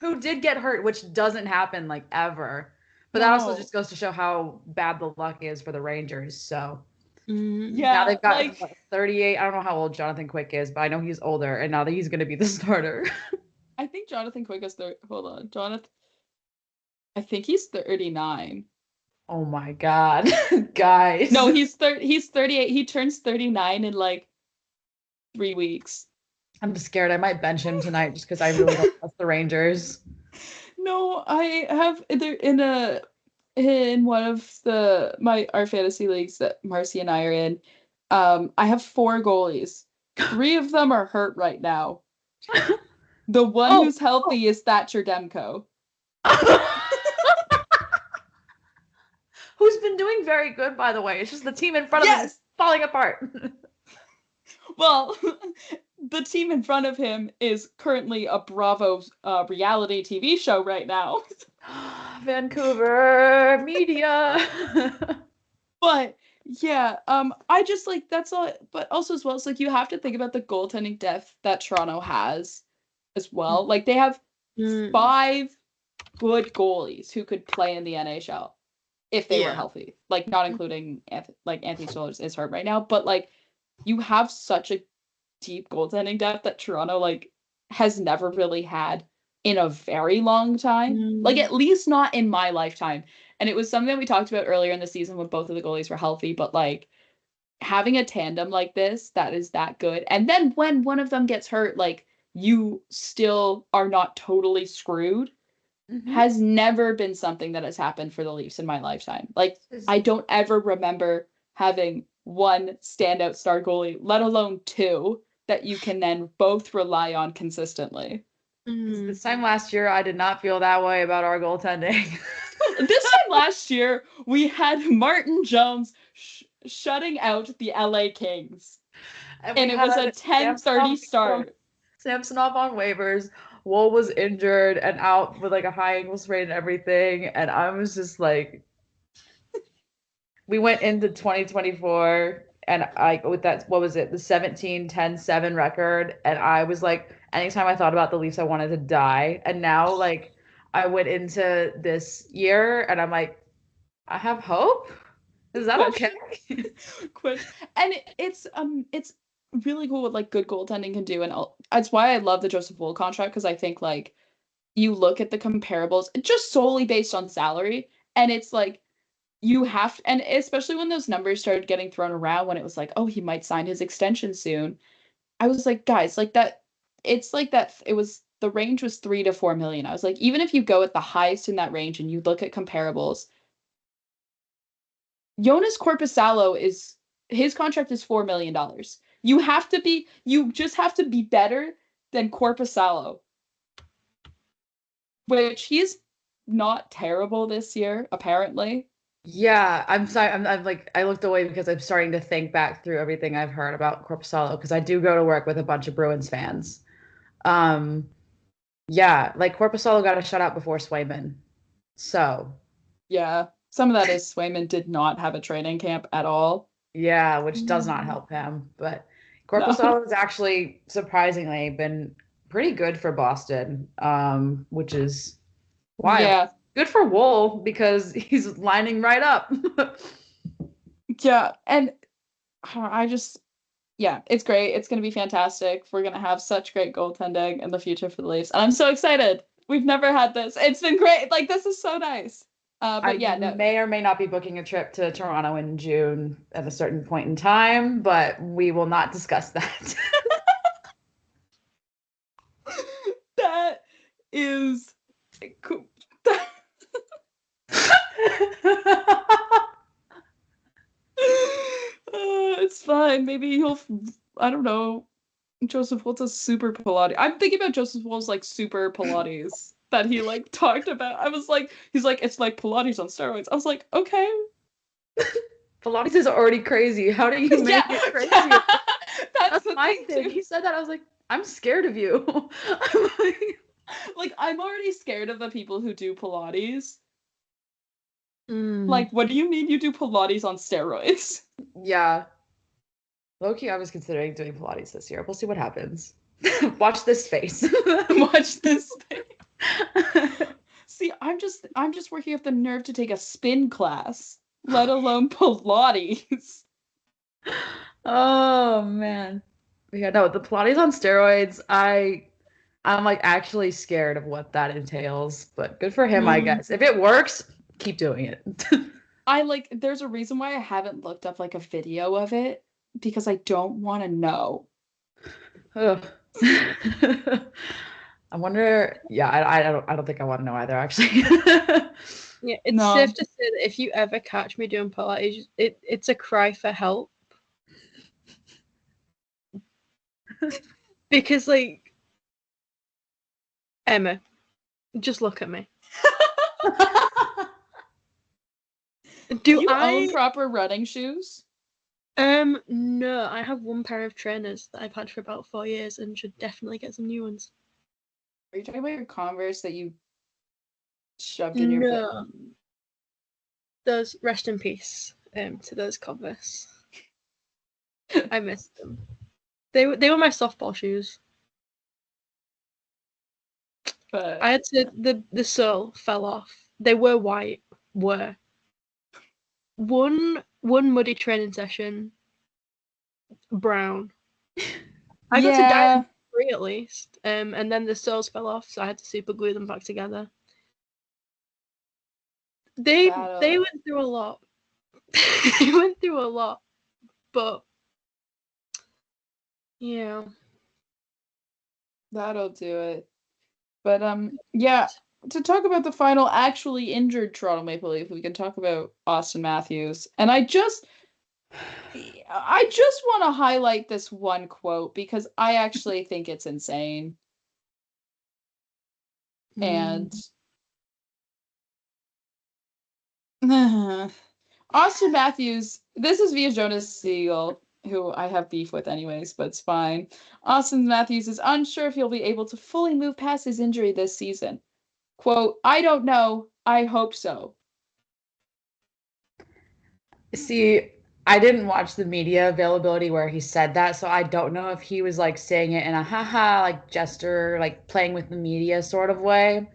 Who did get hurt, which doesn't happen like ever. But that also No. just goes to show how bad the luck is for the Rangers. So Yeah, now they've got like 38. I don't know how old Jonathan Quick is, but I know he's older, and now that he's going to be the starter. I think Jonathan Quick is hold on. I think he's 39. Oh my God, guys. No, he's 38. He turns 39 in like 3 weeks. I'm scared. I might bench him tonight just because I really don't trust the Rangers. No, I have in one of our fantasy leagues that Marcie and I are in. I have 4 goalies. 3 of them are hurt right now. The one who's healthy is Thatcher Demko. Who's been doing very good, by the way. It's just the team in front of him is falling apart. Well, the team in front of him is currently a Bravo reality TV show right now. Vancouver media. But yeah, I just like that's all. But also as well, it's like you have to think about the goaltending depth that Toronto has as well. Like they have 5 good goalies who could play in the NHL if they were healthy. Like not including Anthony Stolarz is hurt right now, but like you have such a deep goaltending depth that Toronto like has never really had in a very long time. Like at least not in my lifetime. And it was something that we talked about earlier in the season when both of the goalies were healthy, but like having a tandem like this that is that good. And then when one of them gets hurt, like you still are not totally screwed. Has never been something that has happened for the Leafs in my lifetime. Like I don't ever remember having one standout star goalie, let alone 2 that you can then both rely on consistently. This time last year, I did not feel that way about our goaltending. This time last year, we had Martin Jones shutting out the LA Kings. And it was a 10:30 start. Samsonov on waivers. Wool was injured and out with like a high ankle sprain and everything. And I was just like, we went into 2024 and with that, what was it? The 17-10-7 record. And I was like, anytime I thought about the Leafs, I wanted to die. And now like I went into this year and I'm like, I have hope. Is that okay? And it's really cool what like good goaltending can do, and that's why I love the Joseph Wool contract, because I think like you look at the comparables just solely based on salary, and it's like you have and especially when those numbers started getting thrown around when it was like, oh, he might sign his extension soon. I was like, guys, like that it's like that it was the range was 3 to 4 million. I was like, even if you go at the highest in that range and you look at comparables, Jonas Korpisalo his contract is $4 million. You just have to be better than Korpisalo, which he's not terrible this year, apparently. Yeah, I'm sorry. I'm like, I looked away because I'm starting to think back through everything I've heard about Korpisalo because I do go to work with a bunch of Bruins fans. Yeah, like Korpisalo got a shutout before Swayman. So, Yeah. Some of that is Swayman did not have a training camp at all. yeah, which does not help him. But No. Korpisalo has actually surprisingly been pretty good for Boston, which is wild. Yeah. Good for Wool because he's lining right up. Yeah. And I just, yeah, it's great. It's going to be fantastic. We're going to have such great goaltending in the future for the Leafs. And I'm so excited. We've never had this. It's been great. Like, this is so nice. I But yeah, no. may or may not be booking a trip to Toronto in June at a certain point in time, but we will not discuss that. That is cool. It's fine. Maybe he'll, I don't know. Joseph Wolt's a super Pilates. I'm thinking about Joseph Wolt's like super Pilates that he like talked about. I was like, he's like, it's like Pilates on steroids. I was like, okay. Pilates is already crazy. How do you make it crazy? That's my thing. He said that. I was like, I'm scared of you. I'm already scared of the people who do Pilates. Mm. Like, what do you mean you do Pilates on steroids? Yeah. Low-key, I was considering doing Pilates this year. We'll see what happens. Watch this face. Watch this thing. See, I'm just working up the nerve to take a spin class, let alone Pilates. Oh man. Yeah, no, the Pilates on steroids, I'm like actually scared of what that entails, but good for him, I guess. If it works, keep doing it. There's a reason why I haven't looked up like a video of it because I don't want to know. Ugh. I wonder, yeah, I don't think I want to know either, actually. Yeah, it's safe to say that if you ever catch me doing Pilates, it's a cry for help. Because, like, Emma, just look at me. Do you own proper running shoes? No, I have one pair of trainers that I've had for about 4 years and should definitely get some new ones. Are you talking about your Converse that you shoved in your No. Those, rest in peace, to those Converse. I missed them. They were my softball shoes. But I had to, the sole fell off. They were white. One muddy training session, brown. I got to dye 3 at least. And then the soles fell off, so I had to super glue them back together. They went through a lot. They went through a lot. But yeah. That'll do it. But yeah, to talk about the final actually injured Toronto Maple Leaf, we can talk about Austin Matthews. And I just want to highlight this one quote because I actually think it's insane. And Austin Matthews, this is via Jonas Siegel, who I have beef with anyways, but it's fine. Austin Matthews is unsure if he'll be able to fully move past his injury this season. Quote, I don't know. I hope so. See, I didn't watch the media availability where he said that, so I don't know if he was like saying it in a haha, like gesture, like playing with the media sort of way.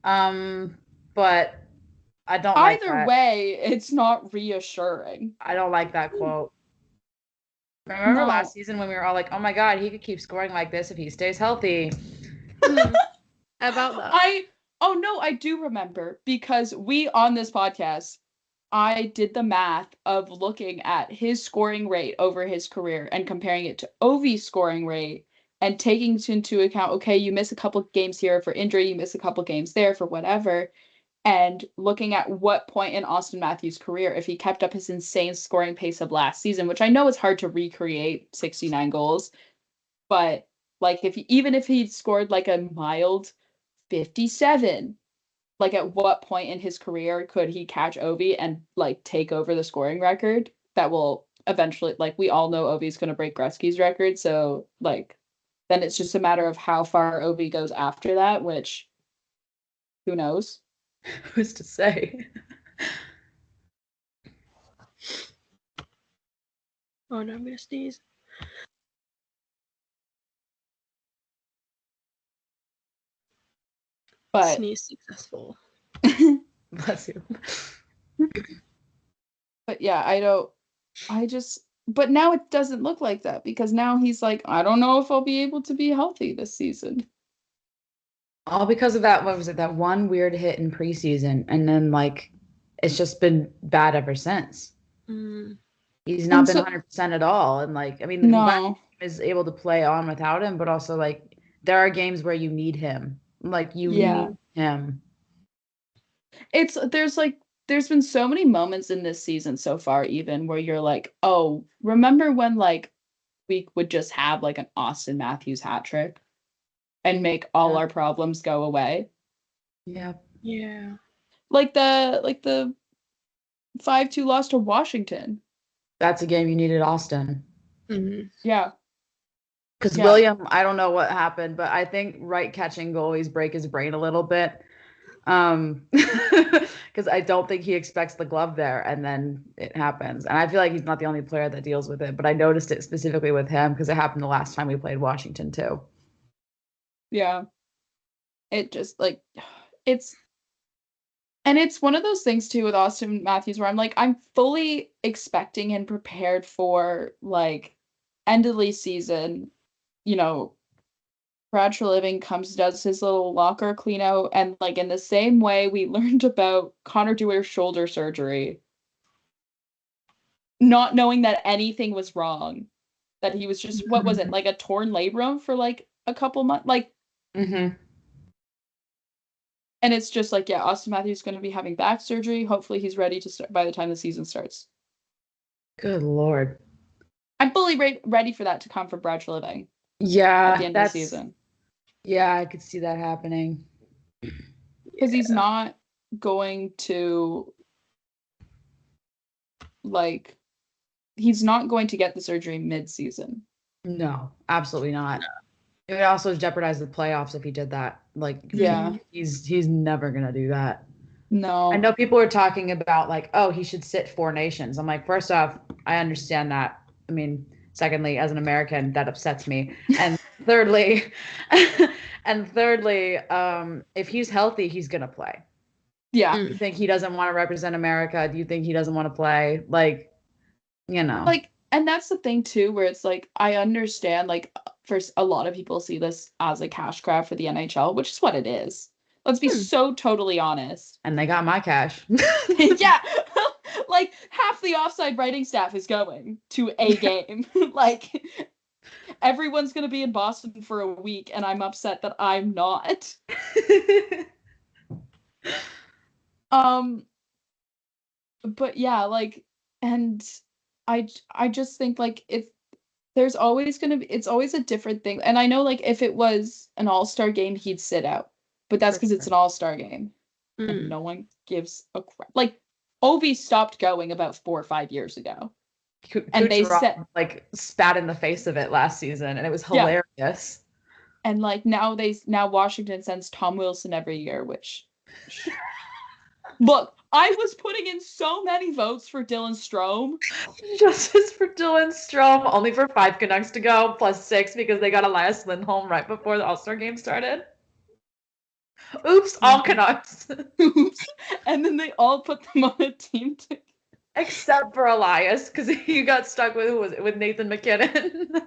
But I don't like that. Either way, it's not reassuring. I don't like that quote. Remember last season when we were all like, oh my God, he could keep scoring like this if he stays healthy. About that. Oh no, I do remember because we on this podcast, I did the math of looking at his scoring rate over his career and comparing it to Ovi's scoring rate and taking into account, okay, you miss a couple games here for injury, you miss a couple games there for whatever, and looking at what point in Austin Matthews' career, if he kept up his insane scoring pace of last season, which I know it's hard to recreate 69 goals, but like even if he'd scored like a mild 57, like at what point in his career could he catch Ovi and like take over the scoring record that will eventually, like, we all know Ovi's going to break Gretzky's record, so like then it's just a matter of how far Ovi goes after that, which who knows. Who's to say? Oh no, I'm gonna sneeze. But Sneeze successful. Bless you. but yeah, but now it doesn't look like that because now he's like, I don't know if I'll be able to be healthy this season. All because of that, what was it, that one weird hit in preseason, and then like it's just been bad ever since. Mm. He's not And been so 100% at all. And like, I mean, I'm glad no. he is able to play on without him, but also like there are games where you need him. Like you Yeah. need him. There's been so many moments in this season so far even where you're like, "Oh, remember when like we would just have like an Austin Matthews hat trick and make all Yeah. our problems go away?" Yeah. Yeah. Like the 5-2 loss to Washington. That's a game you needed Austin. Mm. Yeah. Because Yeah. William, I don't know what happened, but I think right catching goalies break his brain a little bit. Because I don't think he expects the glove there, and then it happens. And I feel like he's not the only player that deals with it, but I noticed it specifically with him because it happened the last time we played Washington too. Yeah. It just like it's and it's one of those things too with Austin Matthews where I'm like, I'm fully expecting and prepared for like end of league season, you know, Brad Treliving comes, does his little locker clean out, and like in the same way we learned about Connor Dewere's shoulder surgery, not knowing that anything was wrong, that he was just what was it, like a torn labrum for like a couple months, like, Mm-hmm. and it's just like, yeah, Austin Matthews is going to be having back surgery. Hopefully, he's ready to start by the time the season starts. Good Lord. I'm fully ready for that to come from Brad Treliving at the Yeah, end of the season yeah, I could see that happening. because he's not going to like he's not going to get the surgery mid-season. No, absolutely not. It would also jeopardize the playoffs if he did that. Like, Yeah. he's never gonna do that. I No. know people are talking about like, oh, he should sit 4 nations. I'm like, first off, I understand that. I mean, secondly, as an American, that upsets me. And thirdly, if he's healthy, he's gonna play. Yeah. Do you think he doesn't want to represent America? Do you think he doesn't want to play? Like, Like, and that's the thing too, where it's like I understand like first a lot of people see this as a cash grab for the NHL, which is what it is. Let's be so totally honest. And they got my cash. Yeah. Like half the Offside writing staff is going to a game. Like everyone's gonna be in Boston for a week, and I'm upset that I'm not. But yeah, like, and I just think like if there's always gonna be it's always a different thing. And I know like if it was an all-star game, he'd sit out. But that's because it's an all-star game. And no one gives a crap. Like Ovi stopped going about 4 or 5 years ago. And they said like spat in the face of it last season, and it was Yeah. hilarious. And like now Washington sends Tom Wilson every year, which look, I was putting in so many votes for Dylan Strome. Justice for Dylan Strome, only for 5 Canucks to go, plus 6 because they got Elias Lindholm right before the All-Star game started. Oops, all Canucks. Oops. And then they all put them on a team together. Except for Elias, because he got stuck with Nathan McKinnon.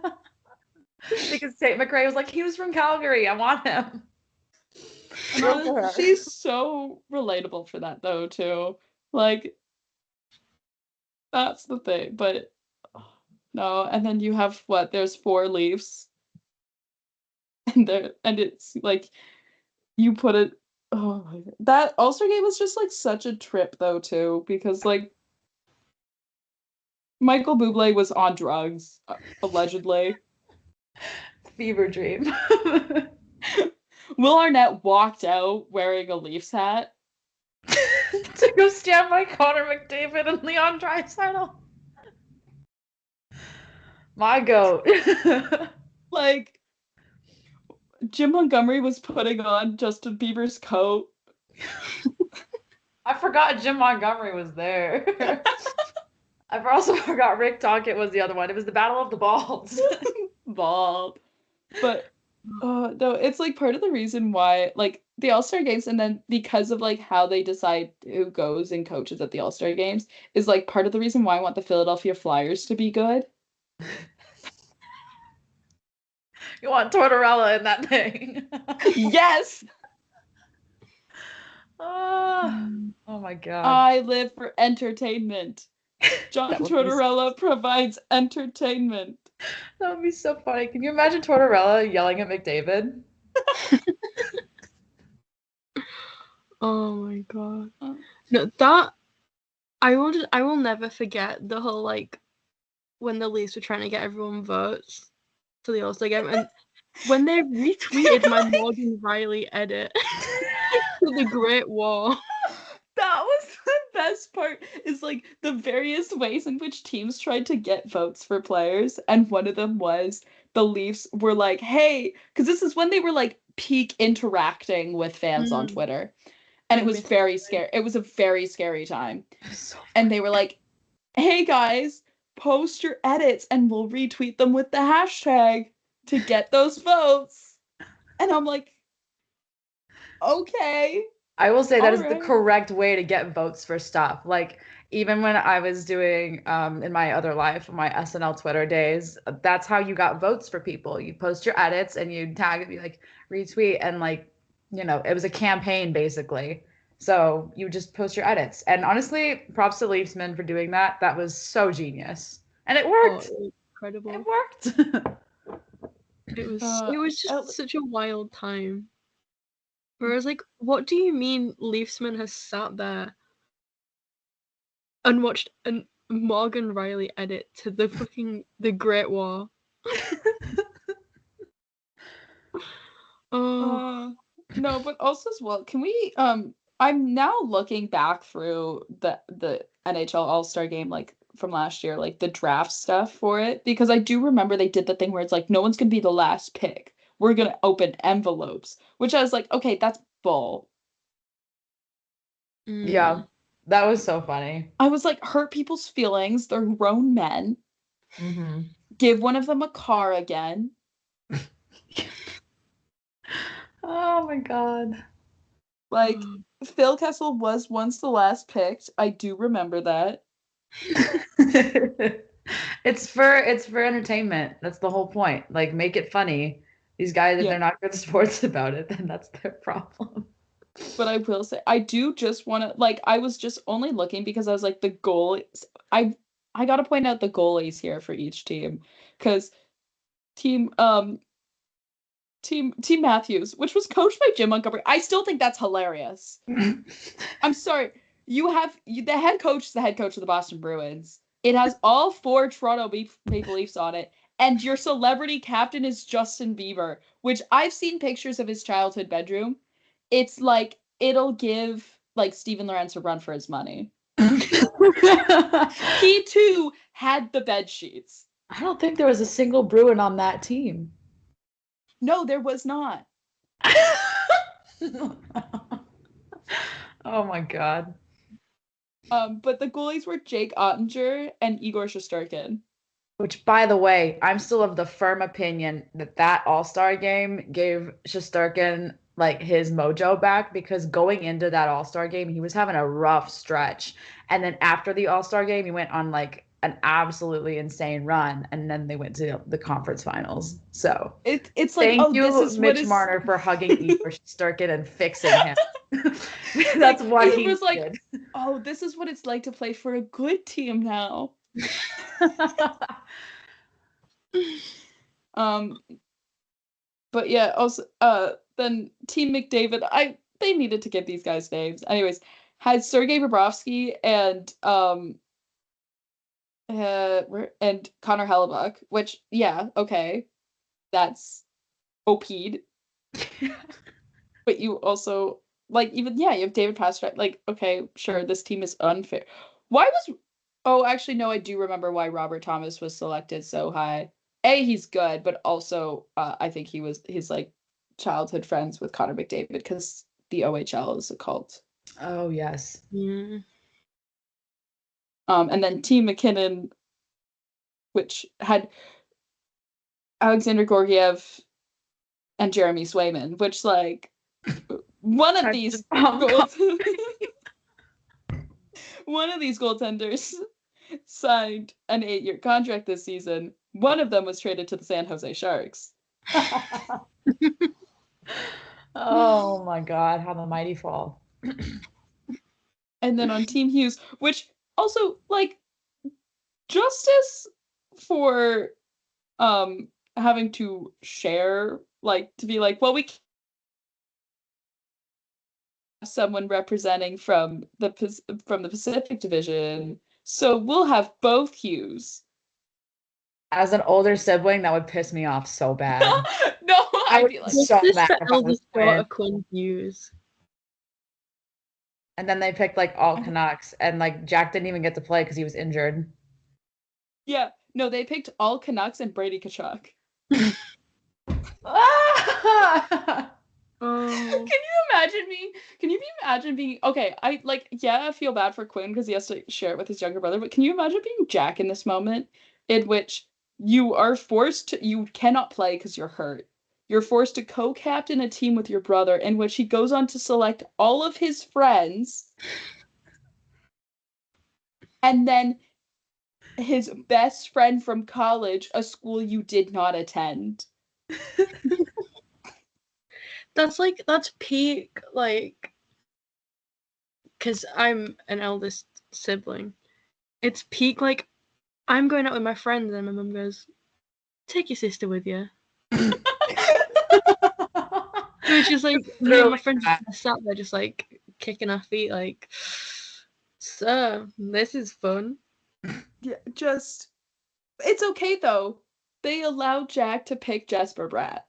Because Tate McRae was like, he was from Calgary, I want him. She's so relatable for that though too. Like that's the thing. But no, and then you have what? There's 4 Leafs, and it's like you put it. Oh my God. That All-Star game was just like such a trip though too, because like Michael Bublé was on drugs allegedly. Fever dream. Will Arnett walked out wearing a Leafs hat to go stand by Connor McDavid and Leon Draisaitl. My goat. Like Jim Montgomery was putting on Justin Bieber's coat. I forgot Jim Montgomery was there. I also forgot Rick Tocchet was the other one. It was the Battle of the Balls. Bald. But no, it's like part of the reason why like the All-Star games, and then because of like how they decide who goes and coaches at the All-Star games is like part of the reason why I want the Philadelphia Flyers to be good. You want Tortorella in that thing. Yes, Oh my God. I live for entertainment. John That would be Tortorella provides entertainment. That would be so funny. Can you imagine Tortorella yelling at McDavid? Oh my god. Uh, No, that I will never forget the whole like when the Leafs were trying to get everyone votes to the All-Star game, and when they retweeted my Morgan Riley edit to the Great Wall. That was the best part, is like the various ways in which teams tried to get votes for players, and one of them was the Leafs were like, hey, because this is when they were like peak interacting with fans on Twitter, and it was very scary. It was a very scary time. So And they were like, hey guys, post your edits and we'll retweet them with the hashtag to get those votes. And I'm like, okay. I will say that is the Alright. correct way to get votes for stuff. Like even when I was doing in my other life, my SNL Twitter days, that's how you got votes for people. You post your edits and you tag it, you like retweet, and like, you know, it was a campaign basically. So you just post your edits. And honestly, props to Leafsman for doing that. That was so genius. And it worked. Oh, it was incredible. It worked. It was just such a wild time. Whereas, like, what do you mean Leafsman has sat there and watched a Morgan Riley edit to the Great War? Oh, No, but also as well, can we I'm now looking back through the NHL All-Star game like from last year, like the draft stuff for it, because I do remember they did the thing where it's like no one's gonna be the last pick. We're gonna open envelopes, which I was like, okay, that's bull. Yeah, that was so funny. I was like, hurt people's feelings. They're grown men. Mm-hmm. Give one of them a car again. Oh my God. Like, Phil Kessel was once the last picked. I do remember that. It's for entertainment. That's the whole point. Like, make it funny. These guys, if Yeah. they're not good sports about it, then that's their problem. But I will say, I do just want to, like, I was just only looking because I was like, the goalies. I got to point out the goalies here for each team, because team Matthews, which was coached by Jim Montgomery. I still think that's hilarious. I'm sorry. The head coach is the head coach of the Boston Bruins. It has all 4 Toronto Maple Leafs on it, and your celebrity captain is Justin Bieber, which I've seen pictures of his childhood bedroom. It's like it'll give like Steven Lorentz a run for his money. He too had the bed sheets. I don't think there was a single Bruin on that team. No, there was not. Oh my God. But the goalies were Jake Ottinger and Igor Shesterkin. Which, by the way, I'm still of the firm opinion that All-Star game gave Shesterkin like his mojo back, because going into that All-Star game, he was having a rough stretch. And then after the All-Star game, he went on like an absolutely insane run, and then they went to the conference finals. So it's like, thank you, this is Mitch Marner, for hugging Igor Shesterkin and fixing him. That's what he was like. did. Oh, this is what it's like to play for a good team now. But yeah, also then Team McDavid, they needed to give these guys names. Anyways, had Sergei Bobrovsky and Connor Hellebuck, which yeah, okay. That's OP'd. But you also like even you have David Pastrnak, like, okay, sure, this team is unfair. Oh, actually no, I do remember why Robert Thomas was selected so high. He's good, but also I think he's like childhood friends with Connor McDavid because the OHL is a cult. Oh, yes. Yeah. And then Team McKinnon, which had Alexander Gorgiev and Jeremy Swayman, which like one of these goaltenders signed an 8-year contract this season. One of them was traded to the San Jose Sharks. Oh my God, how the mighty fall. And then on Team Hughes, which also like justice for having to share, like to be like, well, we can't have someone representing from the Pacific Division, so we'll have both Hughes. As an older sibling, that would piss me off so bad. No, I I'd would be like, so This mad the if I was eldest daughter Quinn. Quinn Hughes. And then they picked like all Canucks, and like Jack didn't even get to play because he was injured. yeah, no, they picked all Canucks and Brady Tkachuk. Oh. Can you imagine being okay? I like, yeah, I feel bad for Quinn because he has to share it with his younger brother, but can you imagine being Jack in this moment in which you are forced to, you cannot play because you're hurt. You're forced to co-captain a team with your brother, in which he goes on to select all of his friends, and then his best friend from college, a school you did not attend. That's peak, like, because I'm an eldest sibling. It's peak, like, I'm going out with my friends and my mum goes, take your sister with you. Which is like, me and my friends just sat there just like kicking our feet like, so this is fun. Yeah, just, it's okay though. They allowed Jack to pick Jesper Bratt.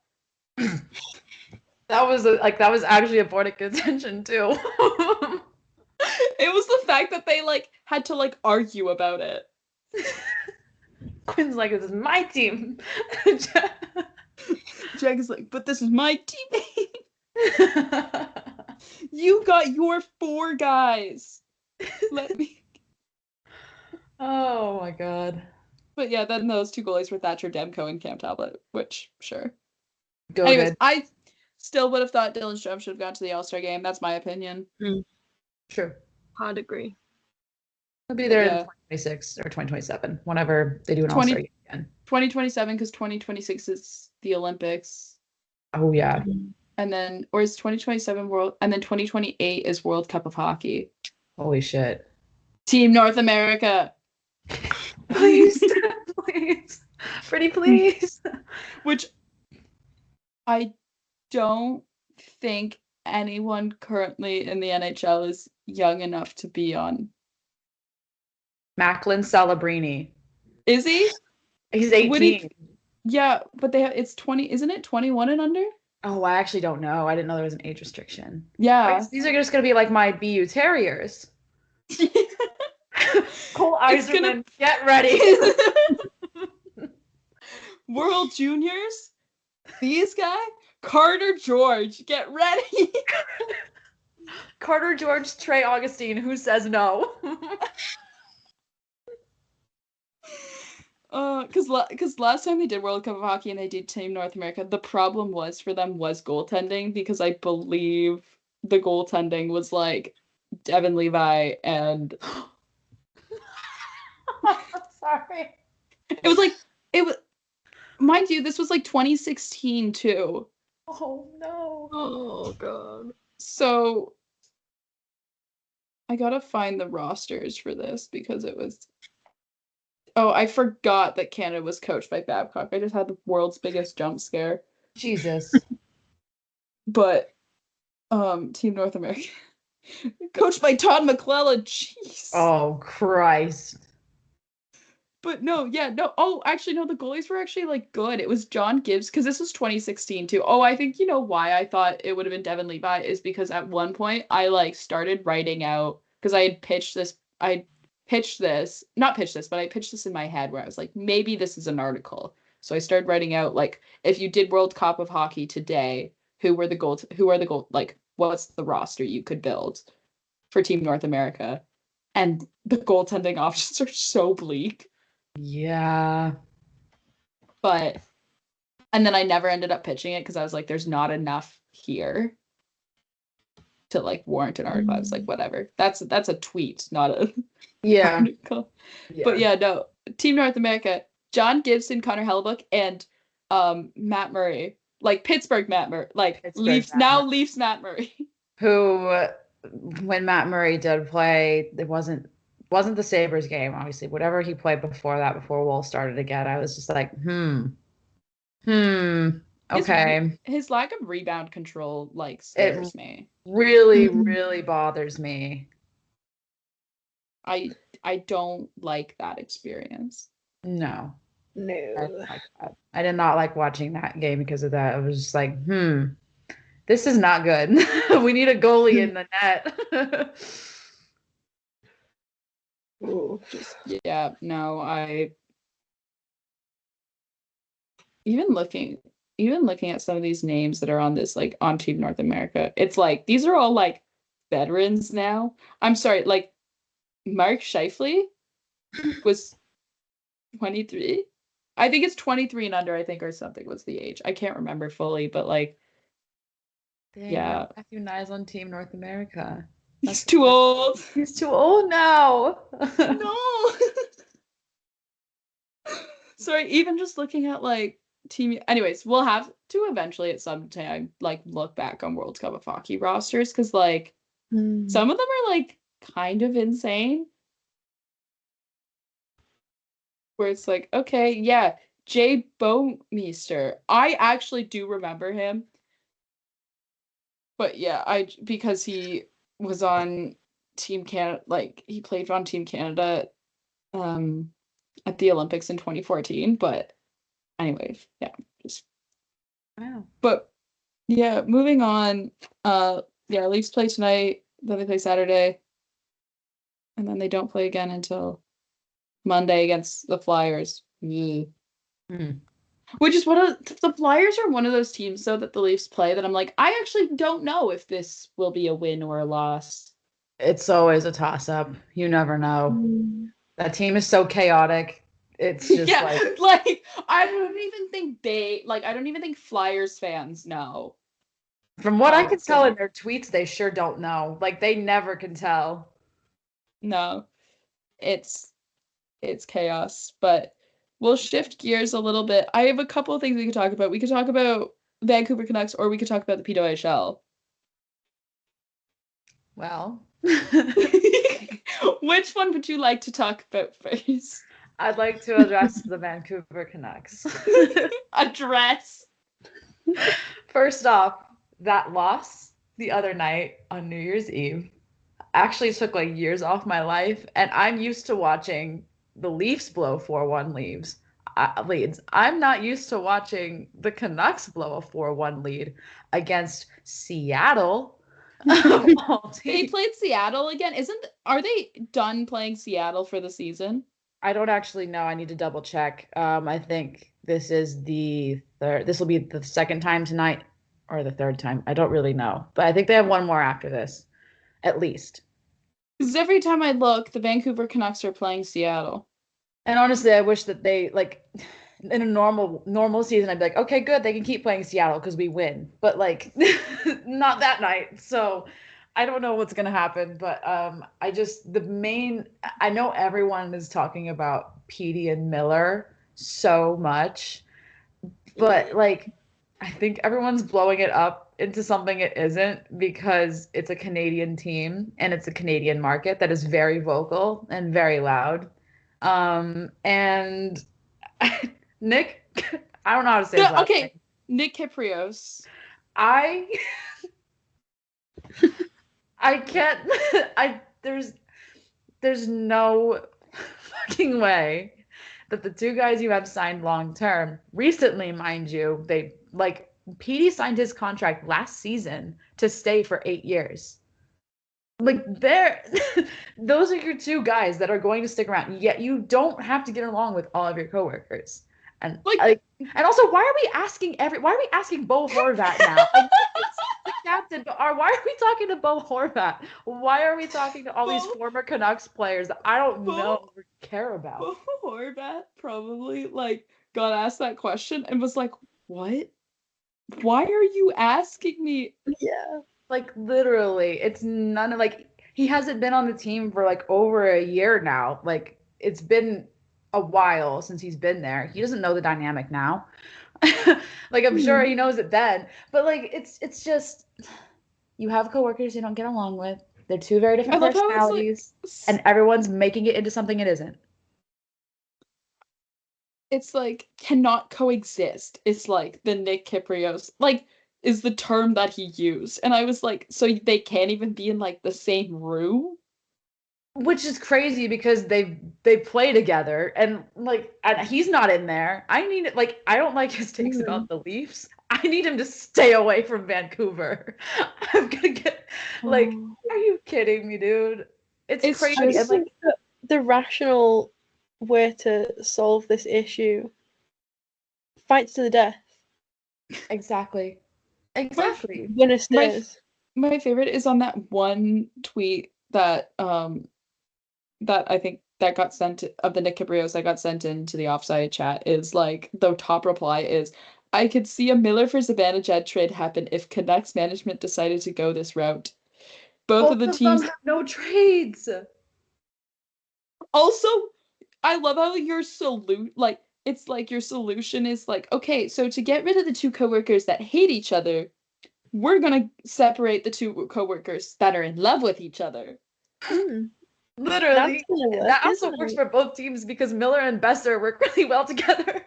That was actually a point of contention too. It was the fact that they like had to like argue about it. Quinn's like, this is my team. Jack is like, but this is my teammate. You got your 4 guys. Let me. Oh my God. But yeah, then those 2 goalies were Thatcher Demko and Cam Talbot, which sure. Go Anyways, good. I still would have thought Dylan Strome should have gone to the All-Star game. That's my opinion. True. I'd agree. He'll be there in Yeah. 2026 or 2027, whenever they do an All-Star game again. 2027, because 2026 is the Olympics. Oh yeah. And then, or is 2027 World, and then 2028 is World Cup of Hockey. Holy shit. Team North America. Please, please. Pretty please. Which I don't think anyone currently in the NHL is young enough to be on. Macklin Celebrini. Is he? He's 18. Yeah, but it's 20, isn't it 21 and under? Oh, I actually don't know. I didn't know there was an age restriction. Yeah. These are just going to be like my BU Terriers. Cole Eiserman, get ready. World Juniors? These guys? Carter George, get ready. Carter George, Trey Augustine, who says no? Because last time they did World Cup of Hockey and they did Team North America, the problem was for them was goaltending, because I believe the goaltending was like Devin Levi and Sorry. it was mind you, this was like 2016 too. Oh no. Oh god. So I gotta find the rosters for this because it was. Oh, I forgot that Canada was coached by Babcock. I just had the world's biggest jump scare. Jesus. But Team North America coached by Todd McClellan. Jeez. Oh Christ. But no. Oh, actually, no, the goalies were actually like good. It was John Gibbs, because this was 2016 too. Oh, I think you know why I thought it would have been Devin Levi is because at one point I like started writing out, because I had pitched this. I pitched this in my head where I was like, maybe this is an article. So I started writing out like, if you did World Cup of Hockey today, who are the gold, like what's the roster you could build? for Team North America, and the goaltending options are so bleak. Yeah. And then I never ended up pitching it because I was like, there's not enough here to like warrant an article. I was like, whatever. That's a tweet, not a article. Yeah. But yeah, no. Team North America, John Gibson, Connor Hellebuck, and Matt Murray. Like Pittsburgh Matt Murray. Like Pittsburgh Leafs Matt now Murray. Leafs Matt Murray. Who, when Matt Murray did play, it wasn't the Sabres game, obviously. Whatever he played before that, before Wolf started again, I was just like, okay. His lack of rebound control like scares me. Really, really bothers me. I don't like that experience. No. I No. didn't like that. I did not like watching that game because of that. I was just like, this is not good. We need a goalie in the net. Ooh. Yeah, no, I even looking at some of these names that are on this like on Team North America, it's like these are all like veterans now. I'm sorry, like Mark Scheifele was 23. I think it's 23 and under, I think, or something was the age. I can't remember fully, but like Dang, yeah. Matthew Nye's on Team North America. He's too old. He's too old now. No. Sorry, even just looking at like team. Anyways, we'll have to eventually at some time like look back on World Cup of Hockey rosters because like some of them are like kind of insane. Where it's like, okay, yeah, Jay Bouwmeester. I actually do remember him. But yeah, because he was on Team Canada, like he played on Team Canada at the Olympics in 2014. But anyway, yeah, just Wow. But yeah, moving on. Yeah, Leafs play tonight, then they play Saturday, and then they don't play again until Monday against the Flyers. Yeah. Which is the Flyers are one of those teams though that the Leafs play that I'm like, I actually don't know if this will be a win or a loss. It's always a toss-up. You never know. That team is so chaotic. It's just like I don't even think Flyers fans know. From what I can tell in their tweets, they sure don't know. Like they never can tell. No. It's chaos, but we'll shift gears a little bit. I have a couple of things we could talk about. We could talk about Vancouver Canucks or we could talk about the PWHL. Well, which one would you like to talk about first? I'd like to address the Vancouver Canucks. Address. First off, that loss the other night on New Year's Eve actually took like years off my life, and I'm used to watching the Leafs blow 4-1 leads. I'm not used to watching the Canucks blow a 4-1 lead against Seattle. They played Seattle again. Are they done playing Seattle for the season? I don't actually know. I need to double check. I think this is the third. This will be the second time tonight or the third time. I don't really know. But I think they have one more after this, at least. Because every time I look, the Vancouver Canucks are playing Seattle. And honestly, I wish that they, like, in a normal season, I'd be like, okay, good, they can keep playing Seattle because we win. But, like, not that night. So I don't know what's going to happen. But I know everyone is talking about Petey and Miller so much. But, like, I think everyone's blowing it up into something it isn't because it's a Canadian team and it's a Canadian market that is very vocal and very loud. And Nick, I don't know how to say his last name. Nick Kypreos. I can't. There's no fucking way that the two guys you have signed long term recently, mind you, they like Petey signed his contract last season to stay for 8 years. Like those are your two guys that are going to stick around. Yet you don't have to get along with all of your coworkers. And and also, why are we asking Bo Horvat now? captain, but why are we talking to Bo Horvat? Why are we talking to all these former Canucks players that I don't know or care about? Bo Horvat probably like got asked that question and was like, "What? Why are you asking me?" Yeah. Like literally, it's none of like he hasn't been on the team for like over a year now. Like it's been a while since he's been there. He doesn't know the dynamic now. Like I'm sure he knows it then, but like it's just you have coworkers you don't get along with. They're two very I different love how it's personalities, and everyone's making it into something it isn't. it's like cannot coexist. It's like the Nick Kyprios like is the term that he used, and I was like, so they can't even be in like the same room. Which is crazy because they play together and like and he's not in there. I need it like I don't like his takes about the Leafs. I need him to stay away from Vancouver. I'm gonna get like, are you kidding me, dude? It's crazy. I And like think that the rational way to solve this issue fights to the death. exactly. Exactly. Winner stays. My favorite is on that one tweet that that I think that got sent of the Nick Kyprios that got sent into the Offside chat is like the top reply is I could see a Miller for Zibanejad trade happen if Canucks management decided to go this route. Both of the teams have no trades. also I love how your like it's like your solution is like, okay, so to get rid of the two coworkers that hate each other, we're gonna separate the two coworkers that are in love with each other. Literally. That also works for both teams because Miller and Besser work really well together.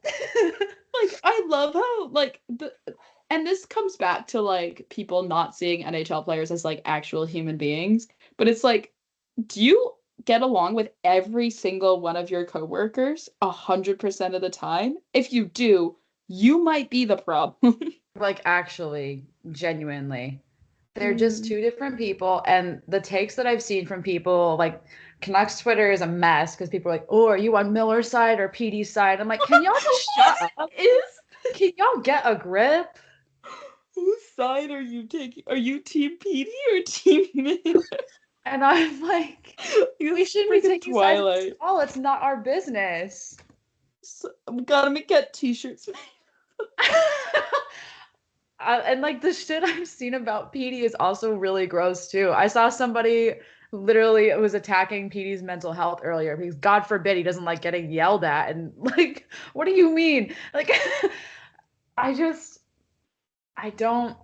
Like I love how like and this comes back to like people not seeing NHL players as like actual human beings, but it's like, do you get along with every single one of your coworkers 100% of the time? If you do, you might be the problem. Like actually, genuinely. They're just two different people. And the takes that I've seen from people, like Canucks Twitter is a mess because people are like, oh, are you on Miller's side or PD's side? I'm like, can y'all just shut up? Can y'all get a grip? Whose side are you taking? Are you Team PD or Team Miller? And I'm like, we shouldn't be taking sides at all. It's not our business. So, we gotta get t-shirts. And like the shit I've seen about PD is also really gross too. I saw somebody literally was attacking PD's mental health earlier because God forbid he doesn't like getting yelled at. And like, what do you mean? Like, I don't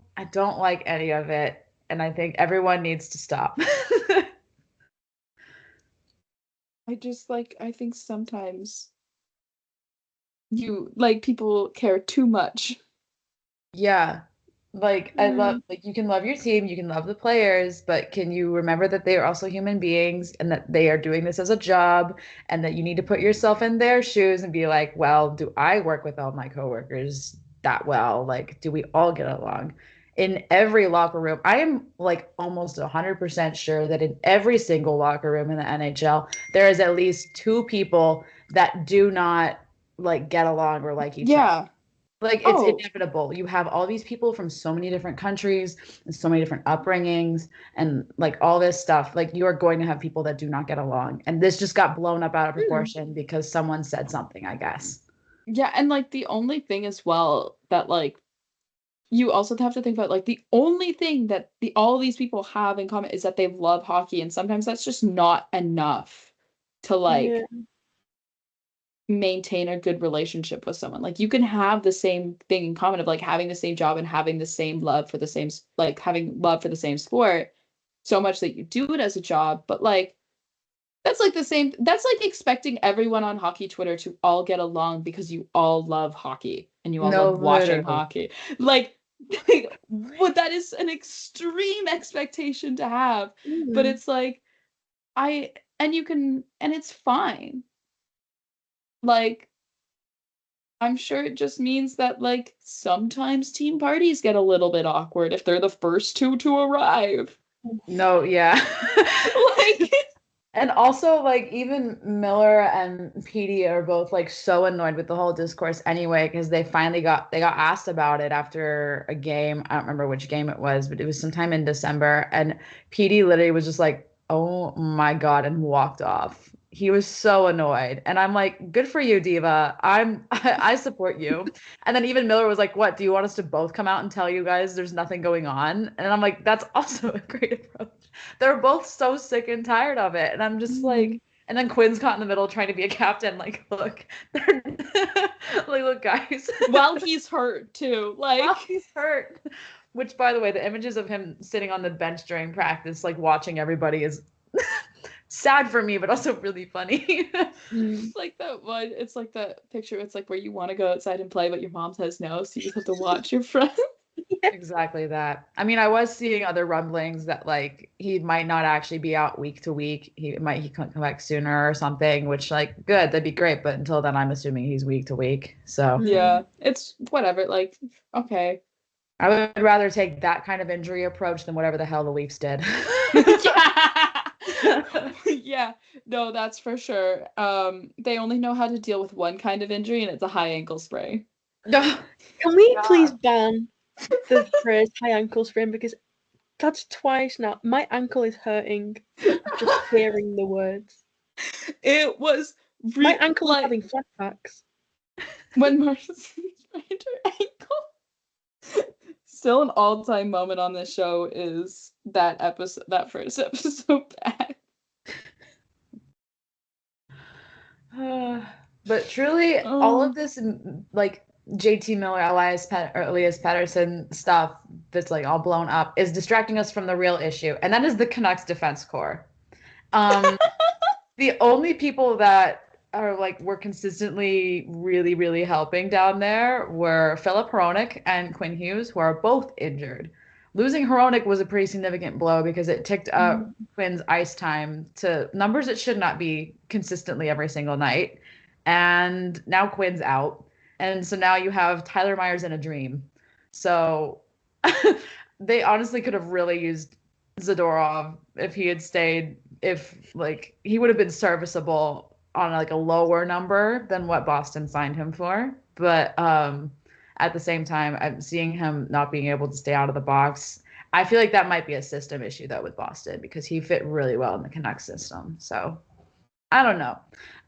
like any of it. And I think everyone needs to stop. I think sometimes you like people care too much. Yeah. Like I love like you can love your team, you can love the players, but can you remember that they are also human beings and that they are doing this as a job and that you need to put yourself in their shoes and be like, well, do I work with all my coworkers that well? Like, do we all get along? In every locker room, I am like almost 100% sure that in every single locker room in the NHL, there is at least two people that do not like get along or like each other. Like it's inevitable. You have all these people from so many different countries and so many different upbringings and like all this stuff. Like you are going to have people that do not get along. And this just got blown up out of proportion because someone said something, I guess. Yeah, and like the only thing as well that like you also have to think about like the only thing that all these people have in common is that they love hockey, and sometimes that's just not enough to like maintain a good relationship with someone. Like you can have the same thing in common of like having the same job and having the same love for the same like having love for the same sport so much that you do it as a job, but like that's like the same that's like expecting everyone on hockey Twitter to all get along because you all love hockey and you all love watching hockey. Like what that is an extreme expectation to have. But it's like and it's fine. Like I'm sure it just means that like sometimes team parties get a little bit awkward if they're the first two to arrive. No, yeah. Like And also, like, even Miller and Petey are both like so annoyed with the whole discourse anyway, because they got asked about it after a game. I don't remember which game it was, but it was sometime in December. And Petey literally was just like, "Oh my God," and walked off. He was so annoyed. And I'm like, good for you, Diva. I support you. And then even Miller was like, "What? Do you want us to both come out and tell you guys there's nothing going on?" And I'm like, that's also a great approach. They're both so sick and tired of it. And I'm just like, and then Quinn's caught in the middle trying to be a captain. Like, look, they're like, look, guys. While he's hurt too. Like, While he's hurt. Which, by the way, the images of him sitting on the bench during practice, like watching everybody, is sad for me, but also really funny. It's like that one. It's like that picture. It's like where you want to go outside and play, but your mom says no, so you just have to watch your friend. Exactly that. I mean, I was seeing other rumblings that like he might not actually be out week to week. He can't come back sooner or something, which like good, that'd be great. But until then, I'm assuming he's week to week. So Yeah, it's whatever. Like, okay. I would rather take that kind of injury approach than whatever the hell the Leafs did. Yeah, no, that's for sure. They only know how to deal with one kind of injury, and it's a high ankle sprain. No. Can we please ban the phrase high ankle sprain, because that's twice now. My ankle is hurting just hearing the words. It was My ankle is like having flashbacks. when Marcie sprained her ankle. Still an all-time moment on this show is that episode, that first episode back. But truly, all of this, like JT Miller, Elias Pettersson stuff that's like all blown up is distracting us from the real issue, and that is the Canucks defense core. The only people that are like were consistently really, really helping down there were Philip Hronik and Quinn Hughes, who are both injured. Losing Hronik was a pretty significant blow because it ticked up Quinn's ice time to numbers it should not be consistently every single night. And now Quinn's out. And so now you have Tyler Myers in a dream. So they honestly could have really used Zadorov if he had stayed, if like he would have been serviceable on like a lower number than what Boston signed him for. But at the same time, I'm seeing him not being able to stay out of the box. I feel like that might be a system issue though with Boston because he fit really well in the Canucks system. So I don't know.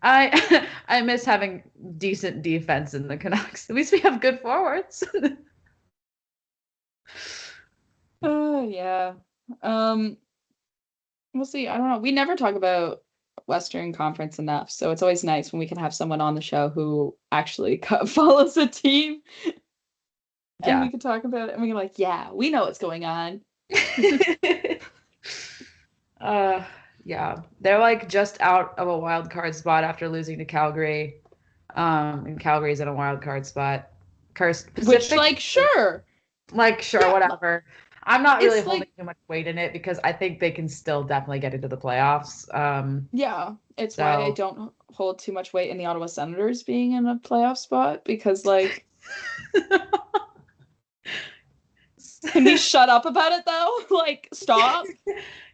I miss having decent defense in the Canucks. At least we have good forwards. Oh yeah. We'll see. I don't know. We never talk about Western Conference enough, so it's always nice when we can have someone on the show who actually follows a team. And we can talk about it and we can like, yeah, we know what's going on. Yeah. They're like just out of a wild card spot after losing to Calgary. And Calgary's in a wild card spot. Which like sure. Like sure, yeah, whatever. I'm not really holding like, too much weight in it because I think they can still definitely get into the playoffs. Yeah, it's why I don't hold too much weight in the Ottawa Senators being in a playoff spot because like can we shut up about it though? Like stop.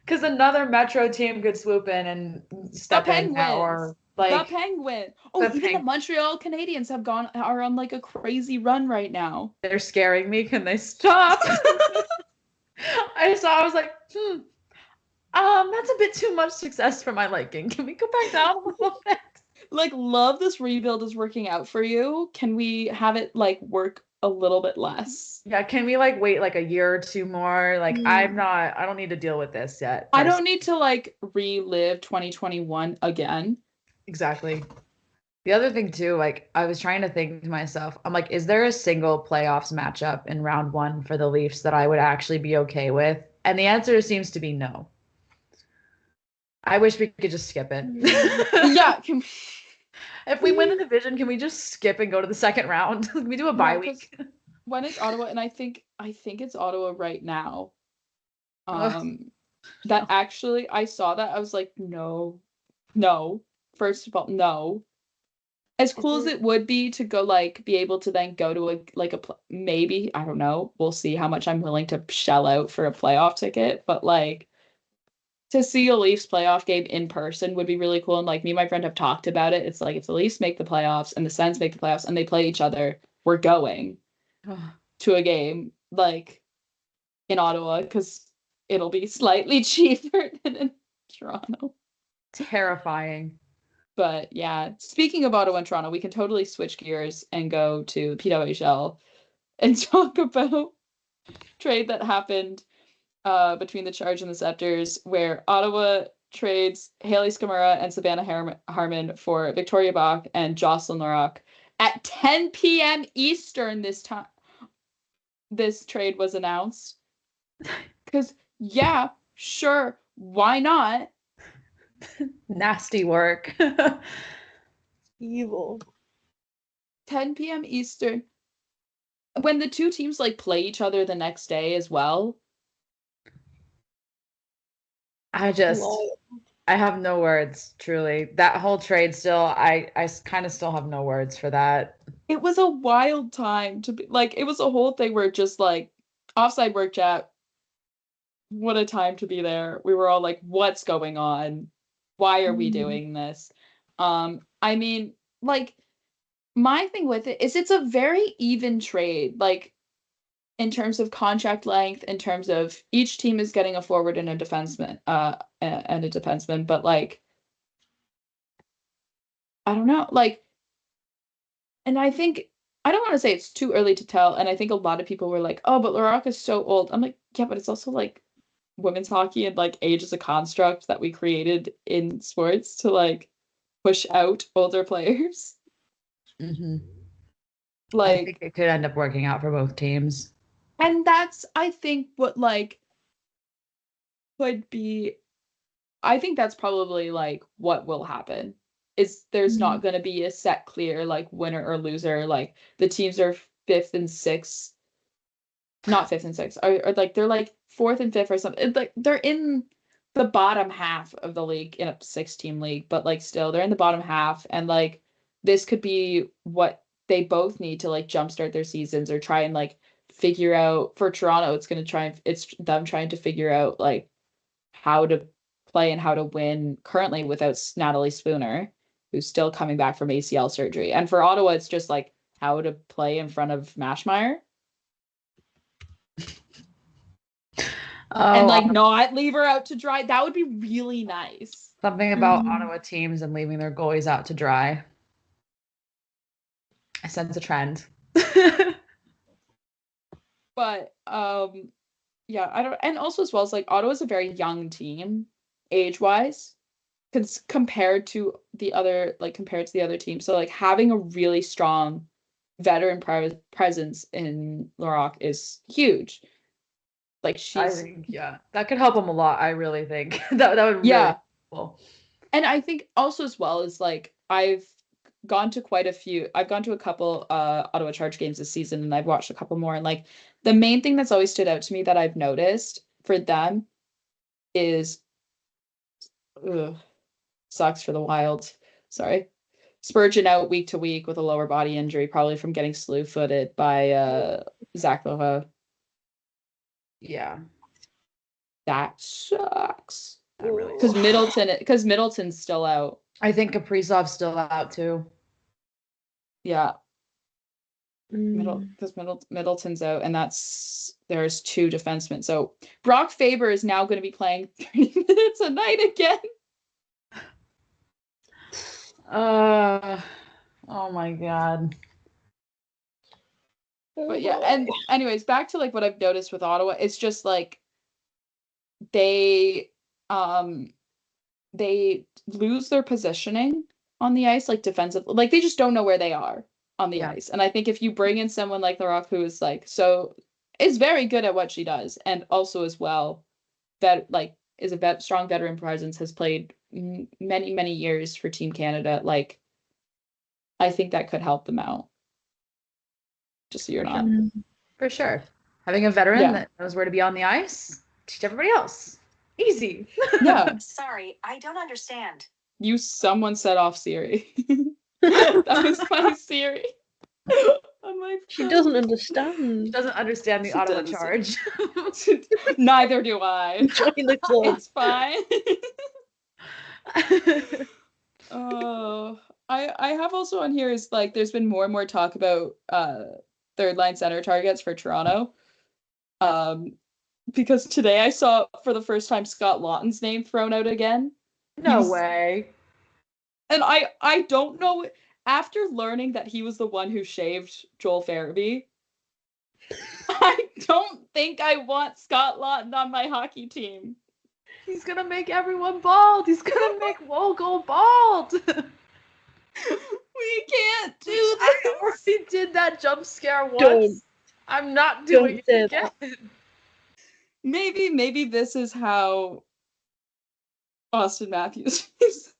Because another Metro team could swoop in and step in now, or like the Penguin. Oh, even the Montreal Canadiens are on like a crazy run right now. They're scaring me. Can they stop? I was like, that's a bit too much success for my liking. Can we go back down a little bit? Like, love this rebuild is working out for you. Can we have it like work a little bit less? Yeah, can we like wait like a year or two more? Like I don't need to deal with this yet. I don't need to like relive 2021 again. Exactly. The other thing too, like I was trying to think to myself, I'm like, is there a single playoffs matchup in round 1 for the Leafs that I would actually be okay with? And the answer seems to be no. I wish we could just skip it. Yeah. If we win the division, can we just skip and go to the second round? Can we do a bye week? When it's Ottawa, and I think it's Ottawa right now. That actually, I saw that. I was like, no. First of all, no. As cool as it would be to go like be able to then go to maybe, I don't know, we'll see how much I'm willing to shell out for a playoff ticket, but like to see a Leafs playoff game in person would be really cool. And like me and my friend have talked about it. It's like if the Leafs make the playoffs and the Sens make the playoffs and they play each other, we're going to a game like in Ottawa because it'll be slightly cheaper than in Toronto. Terrifying. But yeah, speaking of Ottawa and Toronto, we can totally switch gears and go to PWHL and talk about trade that happened between the Charge and the Scepters, where Ottawa trades Haley Skamura and Savannah Harmon for Victoria Bach and Jocelyn Larocque at 10 p.m. Eastern this time. This trade was announced. Because, yeah, sure, why not? Nasty work. Evil. 10 p.m. Eastern. When the two teams like play each other the next day as well. I have no words, truly. That whole trade still, I kind of still have no words for that. It was a wild time to be like, it was a whole thing where just like offside work chat. What a time to be there. We were all like, what's going on? Why are we doing this? I mean, like, my thing with it is it's a very even trade. Like, in terms of contract length, in terms of each team is getting a forward and a defenseman, but like, I don't know, like, and I think I don't want to say it's too early to tell, and I think a lot of people were like, oh, but Larocque is so old. I'm like, yeah, but it's also like women's hockey and like age is a construct that we created in sports to like push out older players. Mm-hmm. Like, I think it could end up working out for both teams. And that's, I think, what, like, could be, I think that's probably, like, what will happen, is there's not going to be a set clear, like, winner or loser, like, the teams are 5th and 6th, not 5th and 6th, or like, they're, like, 4th and 5th or something, it's, like, they're in the bottom half of the league, in a 6-team league, but, like, still, they're in the bottom half, and, like, this could be what they both need to, like, jumpstart their seasons, or try and, like, figure out. For Toronto, it's them trying to figure out like how to play and how to win currently without Natalie Spooner, who's still coming back from ACL surgery. And for Ottawa, it's just like how to play in front of Mashmeyer. And like not leave her out to dry. That would be really nice. Something about Ottawa teams and leaving their goalies out to dry. I sense a trend. But yeah, I don't, and also as well as like Ottawa's a very young team age-wise compared to the other teams. So like having a really strong veteran presence in Larocque is huge. Like I think, yeah, that could help them a lot. I really think that would really be cool. And I think also as well as like I've gone to a couple Ottawa Charge games this season, and I've watched a couple more, and like the main thing that's always stood out to me that I've noticed for them is sucks for the Wild. Sorry. Spurgeon out week to week with a lower body injury, probably from getting slew-footed by Zach Loha. Yeah. That sucks. That really because Middleton's still out. I think Kaprizov's still out too. Yeah. Middleton's out, and there's 2 defensemen. So Brock Faber is now going to be playing 30 minutes a night again. Oh my God. But yeah, and anyways, back to like what I've noticed with Ottawa, it's just like they lose their positioning on the ice, like defensive, like they just don't know where they are on the ice. And I think if you bring in someone like Larocque, who is like is very good at what she does, and also as well that like is a strong veteran presence, has played many years for Team Canada, like I think that could help them out. Just so you're not. For sure. Having a veteran that knows where to be on the ice, teach everybody else. Easy. Yeah. Sorry, I don't understand. Someone set off Siri. That was my Siri. on my She phone. doesn't She understand. doesn't understand the She Ottawa doesn't. charge. Neither do I. Join the club. It's fine. Oh, I have also on here is like there's been more and more talk about third line center targets for Toronto. Because today I saw for the first time Scott Lawton's name thrown out again. No way. And I don't know, after learning that he was the one who shaved Joel Farabee, I don't think I want Scott Lawton on my hockey team. He's gonna make everyone bald. He's gonna make Wogo bald. We can't do I this. already did that jump scare once. Don't. I'm not doing Don't say it again. that. Maybe this is how Austin Matthews is.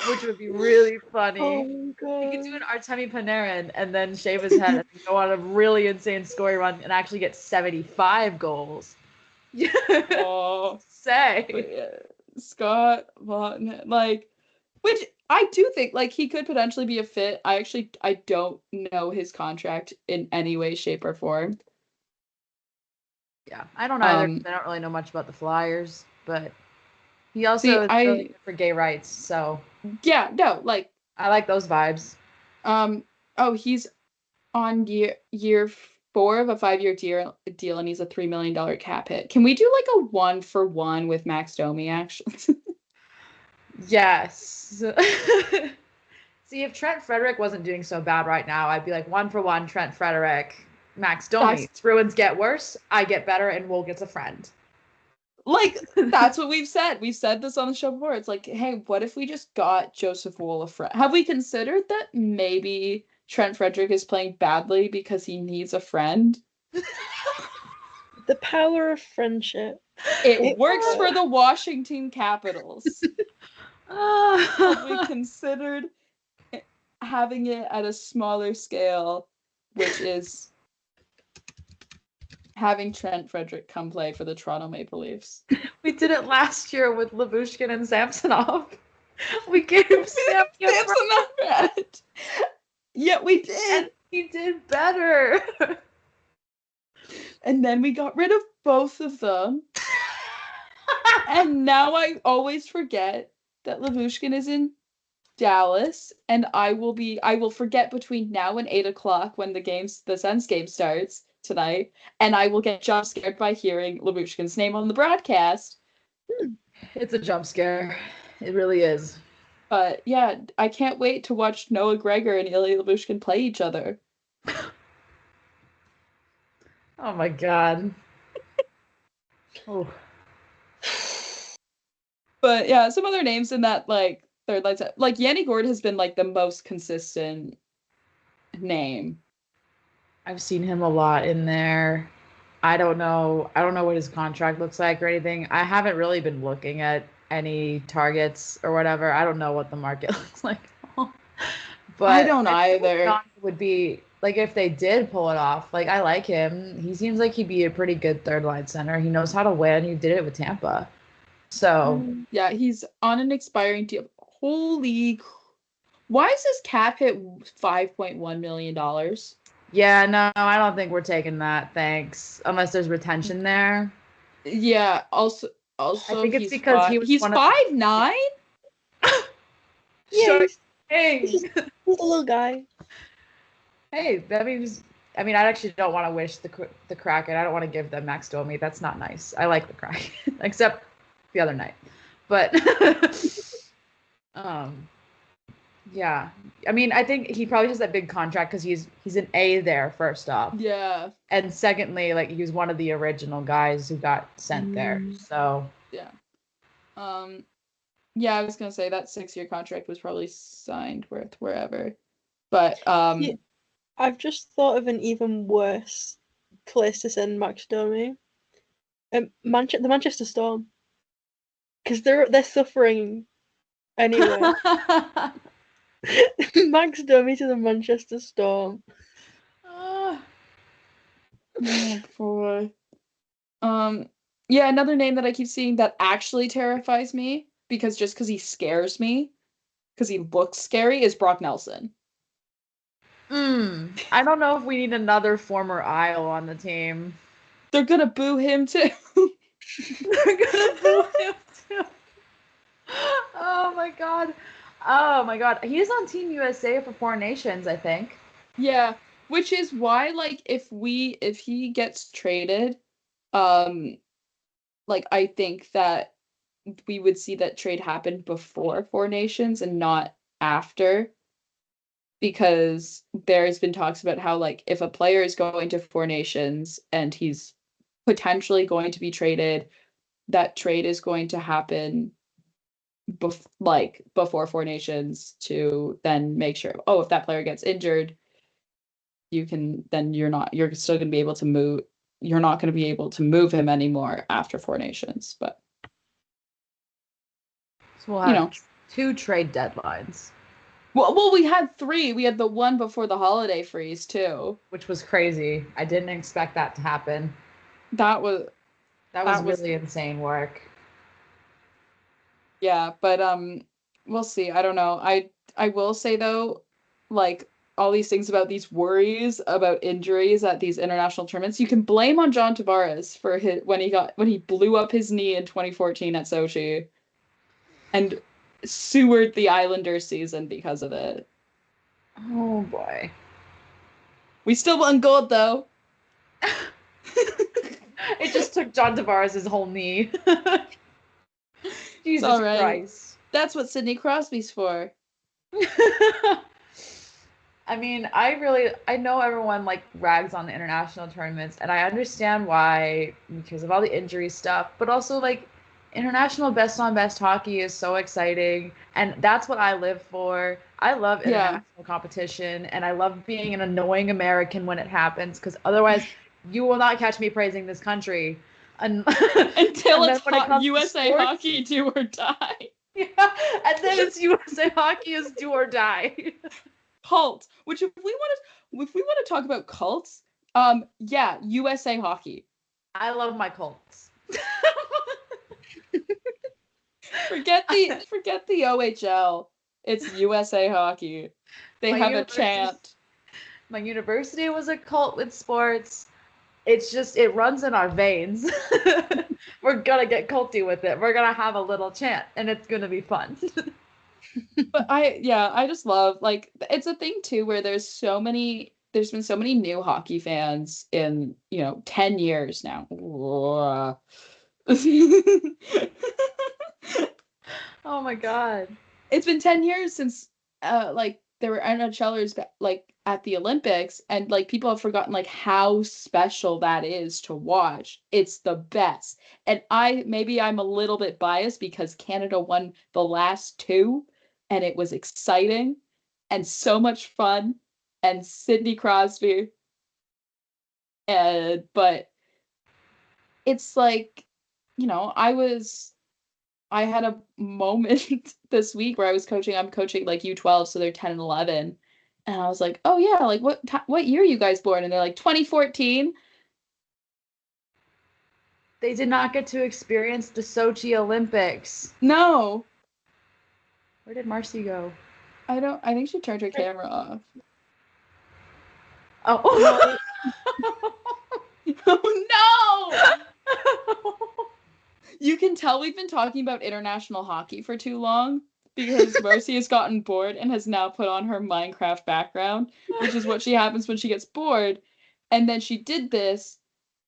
Which would be really funny. Oh my god. He could do an Artemi Panarin and then shave his head and go on a really insane scoring run and actually get 75 goals. Yeah. Oh, Say. but yeah, Scott Lawton, like, which I do think like he could potentially be a fit. I don't know his contract in any way, shape, or form. Yeah, I don't either. 'Cause I don't really know much about the Flyers, but he also is really good for gay rights, so Yeah, no, like, I like those vibes. oh, he's on year 4 of a 5-year deal, and he's a $3 million cap hit. Can we do like a 1-for-1 with Max Domi, actually? Yes. See, if Trent Frederick wasn't doing so bad right now, I'd be like 1-for-1 Trent Frederick, Max Domi. Bruins get worse, I get better, and Wool gets a friend. Like, that's what we've said. We've said this on the show before. It's like, hey, what if we just got Joseph Wool a friend? Have we considered that maybe Trent Frederick is playing badly because he needs a friend? The power of friendship. It works for the Washington Capitals. Have we considered having it at a smaller scale, which is having Trent Frederick come play for the Toronto Maple Leafs? We did it last year with Labushkin and Samsonov. We gave Samsonov red. Yeah, we did. And he did better. And then we got rid of both of them. And now I always forget that Labushkin is in Dallas, and I will forget between now and 8:00 when the Sens game starts tonight, and I will get jump scared by hearing Labushkin's name on the broadcast. It's a jump scare. It really is. But yeah, I can't wait to watch Noah Gregor and Ilya Labushkin play each other. Oh my god. Oh. But yeah, some other names in that like third line set, like Yanni Gourde has been like the most consistent name. I've seen him a lot in there. I don't know what his contract looks like or anything. I haven't really been looking at any targets or whatever. I don't know what the market looks like. But I don't either. Would be like if they did pull it off. Like I like him. He seems like he'd be a pretty good third line center. He knows how to win. He did it with Tampa. So yeah, he's on an expiring deal. Holy, why is his cap hit $5.1 million? Yeah, no, I don't think we're taking that. Thanks, unless there's retention there. Yeah. Also, I think it's because he's 5'9". Yeah, Hey, he's a little guy. Hey, that means. I mean, I actually don't want to wish the Kraken. I don't want to give them Max Domi. That's not nice. I like the Kraken, except the other night. But yeah. I mean, I think he probably has that big contract because he's an A there, first off. Yeah. And secondly, like he was one of the original guys who got sent there. So yeah. Yeah, I was gonna say that 6-year contract was probably signed with wherever. But Yeah, I've just thought of an even worse place to send Max Domi. The Manchester Storm. Because they're suffering anyway. Max Domi to the Manchester Storm. oh boy. Yeah, another name that I keep seeing that actually terrifies me because he scares me, because he looks scary, is Brock Nelson. I don't know if we need another former Isle on the team. They're gonna boo him too. They're gonna boo him too. Oh my god. Oh my god. He's on Team USA for Four Nations, I think. Yeah, which is why, like, if he gets traded, like, I think that we would see that trade happen before Four Nations and not after, because there's been talks about how, like, if a player is going to Four Nations and he's potentially going to be traded, that trade is going to happen before Four Nations, to then make sure, oh, if that player gets injured, you're still going to be able to move. You're not going to be able to move him anymore after Four Nations, but so we'll have 2 trade deadlines. Well, we had 3. We had the one before the holiday freeze too, which was crazy. I didn't expect that to happen. That was really insane work. Yeah, but we'll see. I don't know. I will say though, like, all these things about these worries about injuries at these international tournaments, you can blame on John Tavares for when he blew up his knee in 2014 at Sochi and sewered the Islanders season because of it. Oh boy. We still won gold though. It just took John Tavares' whole knee. Jesus Christ. That's what Sidney Crosby's for. I mean, I know everyone like rags on the international tournaments, and I understand why, because of all the injury stuff, but also like international best on best hockey is so exciting, and that's what I live for. I love international competition, and I love being an annoying American when it happens, because otherwise you will not catch me praising this country. Until it's USA hockey, do or die. Yeah, and then it's USA hockey is do or die. Cult, which if we want to talk about cults, yeah, USA hockey. I love my Colts. Forget the OHL. It's USA hockey. They have a chant. My university was a cult with sports. It's just, it runs in our veins. We're gonna get culty with it. We're gonna have a little chant, and it's gonna be fun. But I just love, like, it's a thing too where there's been so many new hockey fans in 10 years now. Oh my god. It's been 10 years since like there were NHLers like at the Olympics, and like people have forgotten like how special that is to watch. It's the best. And I'm a little bit biased because Canada won the last 2 and it was exciting and so much fun, and Sidney Crosby. But it's like, I had a moment this week where I'm coaching like U12, so they're 10 and 11. And I was like, oh yeah, like what year are you guys born? And they're like 2014. They did not get to experience the Sochi Olympics. No. Where did Marcie go? I think she turned her camera off. Oh. Oh no! You can tell we've been talking about international hockey for too long, because Marcie has gotten bored and has now put on her Minecraft background, which is what she happens when she gets bored. And then she did this,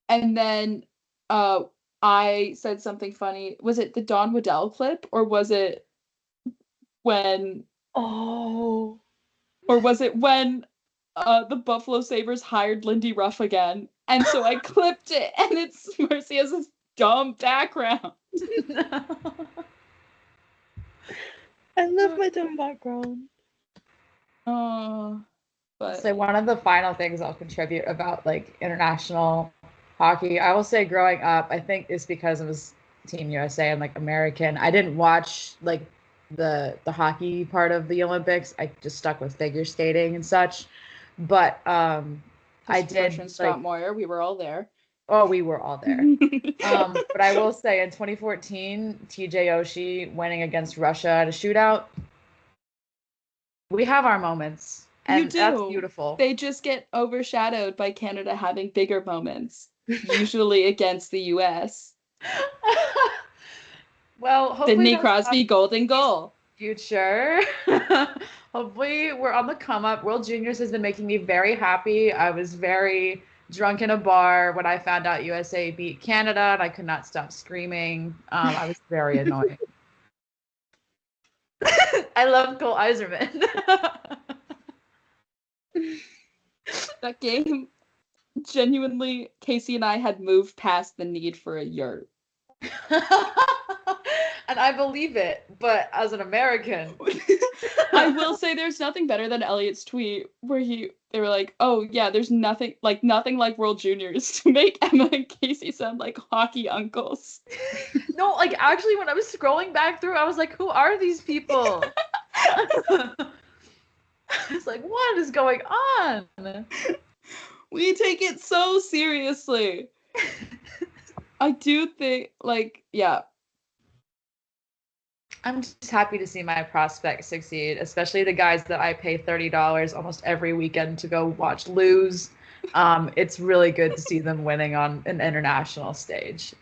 and then I said something funny. Was it the Don Waddell clip, or was it when Oh. or was it when the Buffalo Sabres hired Lindy Ruff again? And so I clipped it, and it's Marcie has this dumb background. I love my dumb background. Oh, but so one of the final things I'll contribute about like international hockey, I will say growing up, I think it's because it was Team USA and like American. I didn't watch like the hockey part of the Olympics. I just stuck with figure skating and such. But I did Scott Moyer. We were all there. Oh, we were all there. But I will say in 2014, TJ Oshie winning against Russia at a shootout, We have our moments, You and that's do. beautiful. They just get overshadowed by Canada having bigger moments, usually against the US. Well, hopefully Sidney that's not Crosby, golden goal. future. Hopefully we're on the come up. World Juniors has been making me very happy. I was very drunk in a bar when I found out USA beat Canada, and I could not stop screaming. I was very annoying. I love Cole Iserman. That game, genuinely, Casey and I had moved past the need for a yurt. And I believe it, but as an American. I will say there's nothing better than Elliot's tweet where they were like, oh yeah, there's nothing like World Juniors to make Emma and Casey sound like hockey uncles. No, like actually when I was scrolling back through, I was like, who are these people? I was like, what is going on? We take it so seriously. I do think, yeah. I'm just happy to see my prospects succeed, especially the guys that I pay $30 almost every weekend to go watch lose. It's really good to see them winning on an international stage.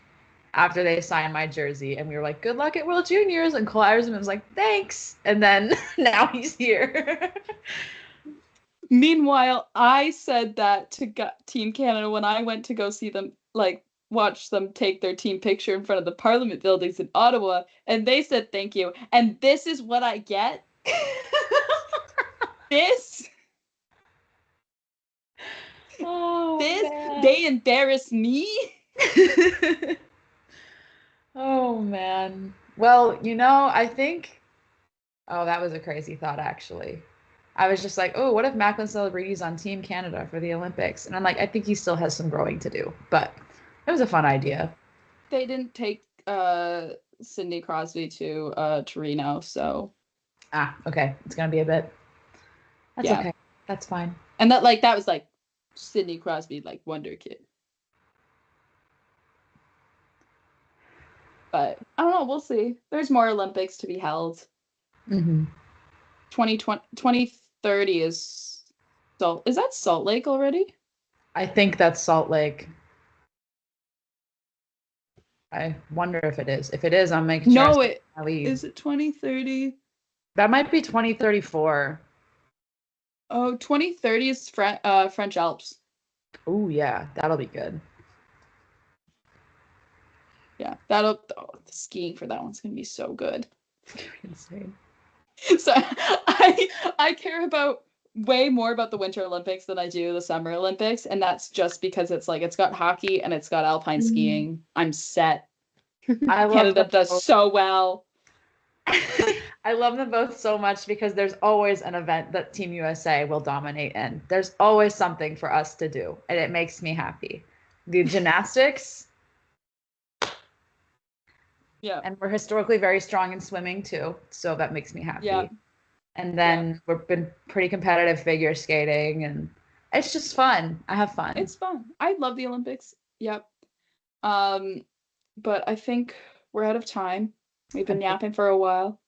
After they signed my jersey, and we were like, good luck at World Juniors, and Cole Iserman was like, thanks. And then now he's here. Meanwhile, I said that to Team Canada when I went to go see them, watch them take their team picture in front of the Parliament buildings in Ottawa, and they said thank you. And this is what I get. This. Oh, this. man. They embarrass me. Oh, man. Well, I think. Oh, that was a crazy thought, actually. I was just like, oh, what if Macklin Celebrity's on Team Canada for the Olympics? And I'm like, I think he still has some growing to do. But it was a fun idea. They didn't take Sidney Crosby to Torino, so. Ah, okay. It's going to be a bit. That's okay. That's fine. And that was Sidney Crosby, Wonder Kid. But I don't know. We'll see. There's more Olympics to be held. Mm-hmm. 2030 is that Salt Lake already? I think that's Salt Lake. I wonder if it is. If it is, I'm making sure. No, is it 2030? That might be 2034. Oh, 2030 is French Alps. Oh yeah, that'll be good. Yeah, the skiing for that one's gonna be so good. Insane. So I care about way more about the Winter Olympics than I do the Summer Olympics, and that's just because it's got hockey and it's got alpine skiing. I'm set. Canada does so well. I love them both so much because there's always an event that Team USA will dominate in. There's always something for us to do, and it makes me happy. The gymnastics. Yeah. And we're historically very strong in swimming too, so that makes me happy. Yeah. And then we've been pretty competitive figure skating, and it's just fun. I have fun. It's fun. I love the Olympics. Yep. But I think we're out of time. We've been yapping for a while.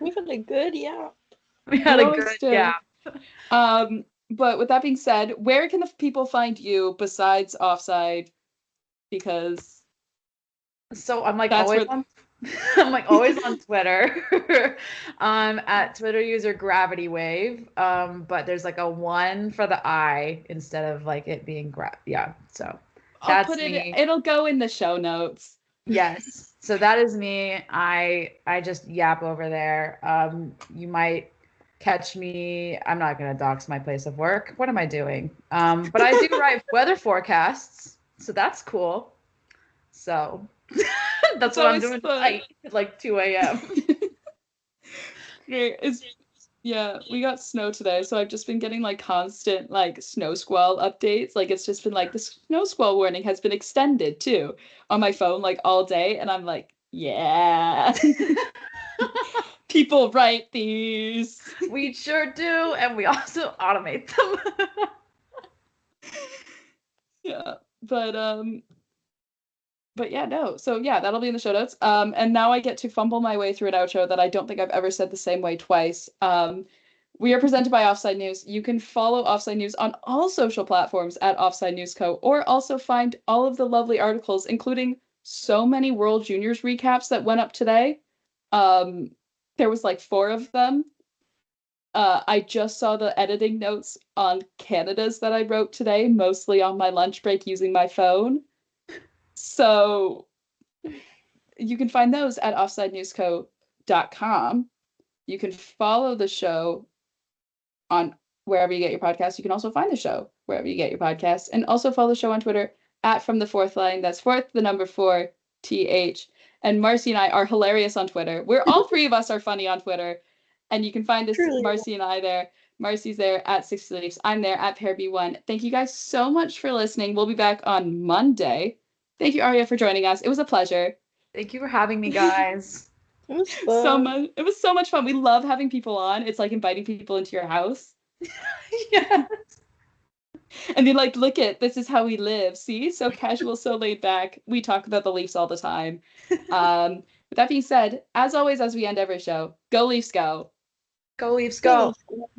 We've had a good yap. We had a good yap. But with that being said, where can the people find you besides Offside? Because so I'm always on Twitter. At Twitter user Gravity Wave. But there's a 1 for the I instead of it being so I'll put it. It'll go in the show notes. Yes. So that is me. I just yap over there. You might catch me. I'm not gonna dox my place of work. What am I doing? But I do write weather forecasts, so that's cool. So that's what I'm doing tonight at 2 a.m. We got snow today, so I've just been getting constant snow squall updates. It's just been the snow squall warning has been extended too on my phone all day, and I'm like, yeah. People write these. We sure do, and we also automate them. Yeah, but yeah, no. So yeah, that'll be in the show notes. And now I get to fumble my way through an outro that I don't think I've ever said the same way twice. We are presented by Offside News. You can follow Offside News on all social platforms at Offside News Co. Or also find all of the lovely articles, including so many World Juniors recaps that went up today. There was like 4 of them. I just saw the editing notes on Canada's that I wrote today, mostly on my lunch break using my phone. So you can find those at offsidenewsco.com. You can follow the show on wherever you get your podcasts. You can also find the show wherever you get your podcasts, and also follow the show on Twitter at From the Fourth Line. That's fourth, the number 4, TH. And Marcie and I are hilarious on Twitter. We're all 3 of us are funny on Twitter. And you can find us, Truly. Marcie and I, there. Marcie's there at 60 Leafs. I'm there at PairB1. Thank you guys so much for listening. We'll be back on Monday. Thank you, Aria, for joining us. It was a pleasure. Thank you for having me, guys. It was So fun. much. It was so much fun. We love having people on. It's like inviting people into your house. Yeah. And they're like, look it, this is how we live. See? So casual, so laid back. We talk about the Leafs all the time. With that being said, as always, as we end every show, go Leafs go. Go Leafs, go. Go.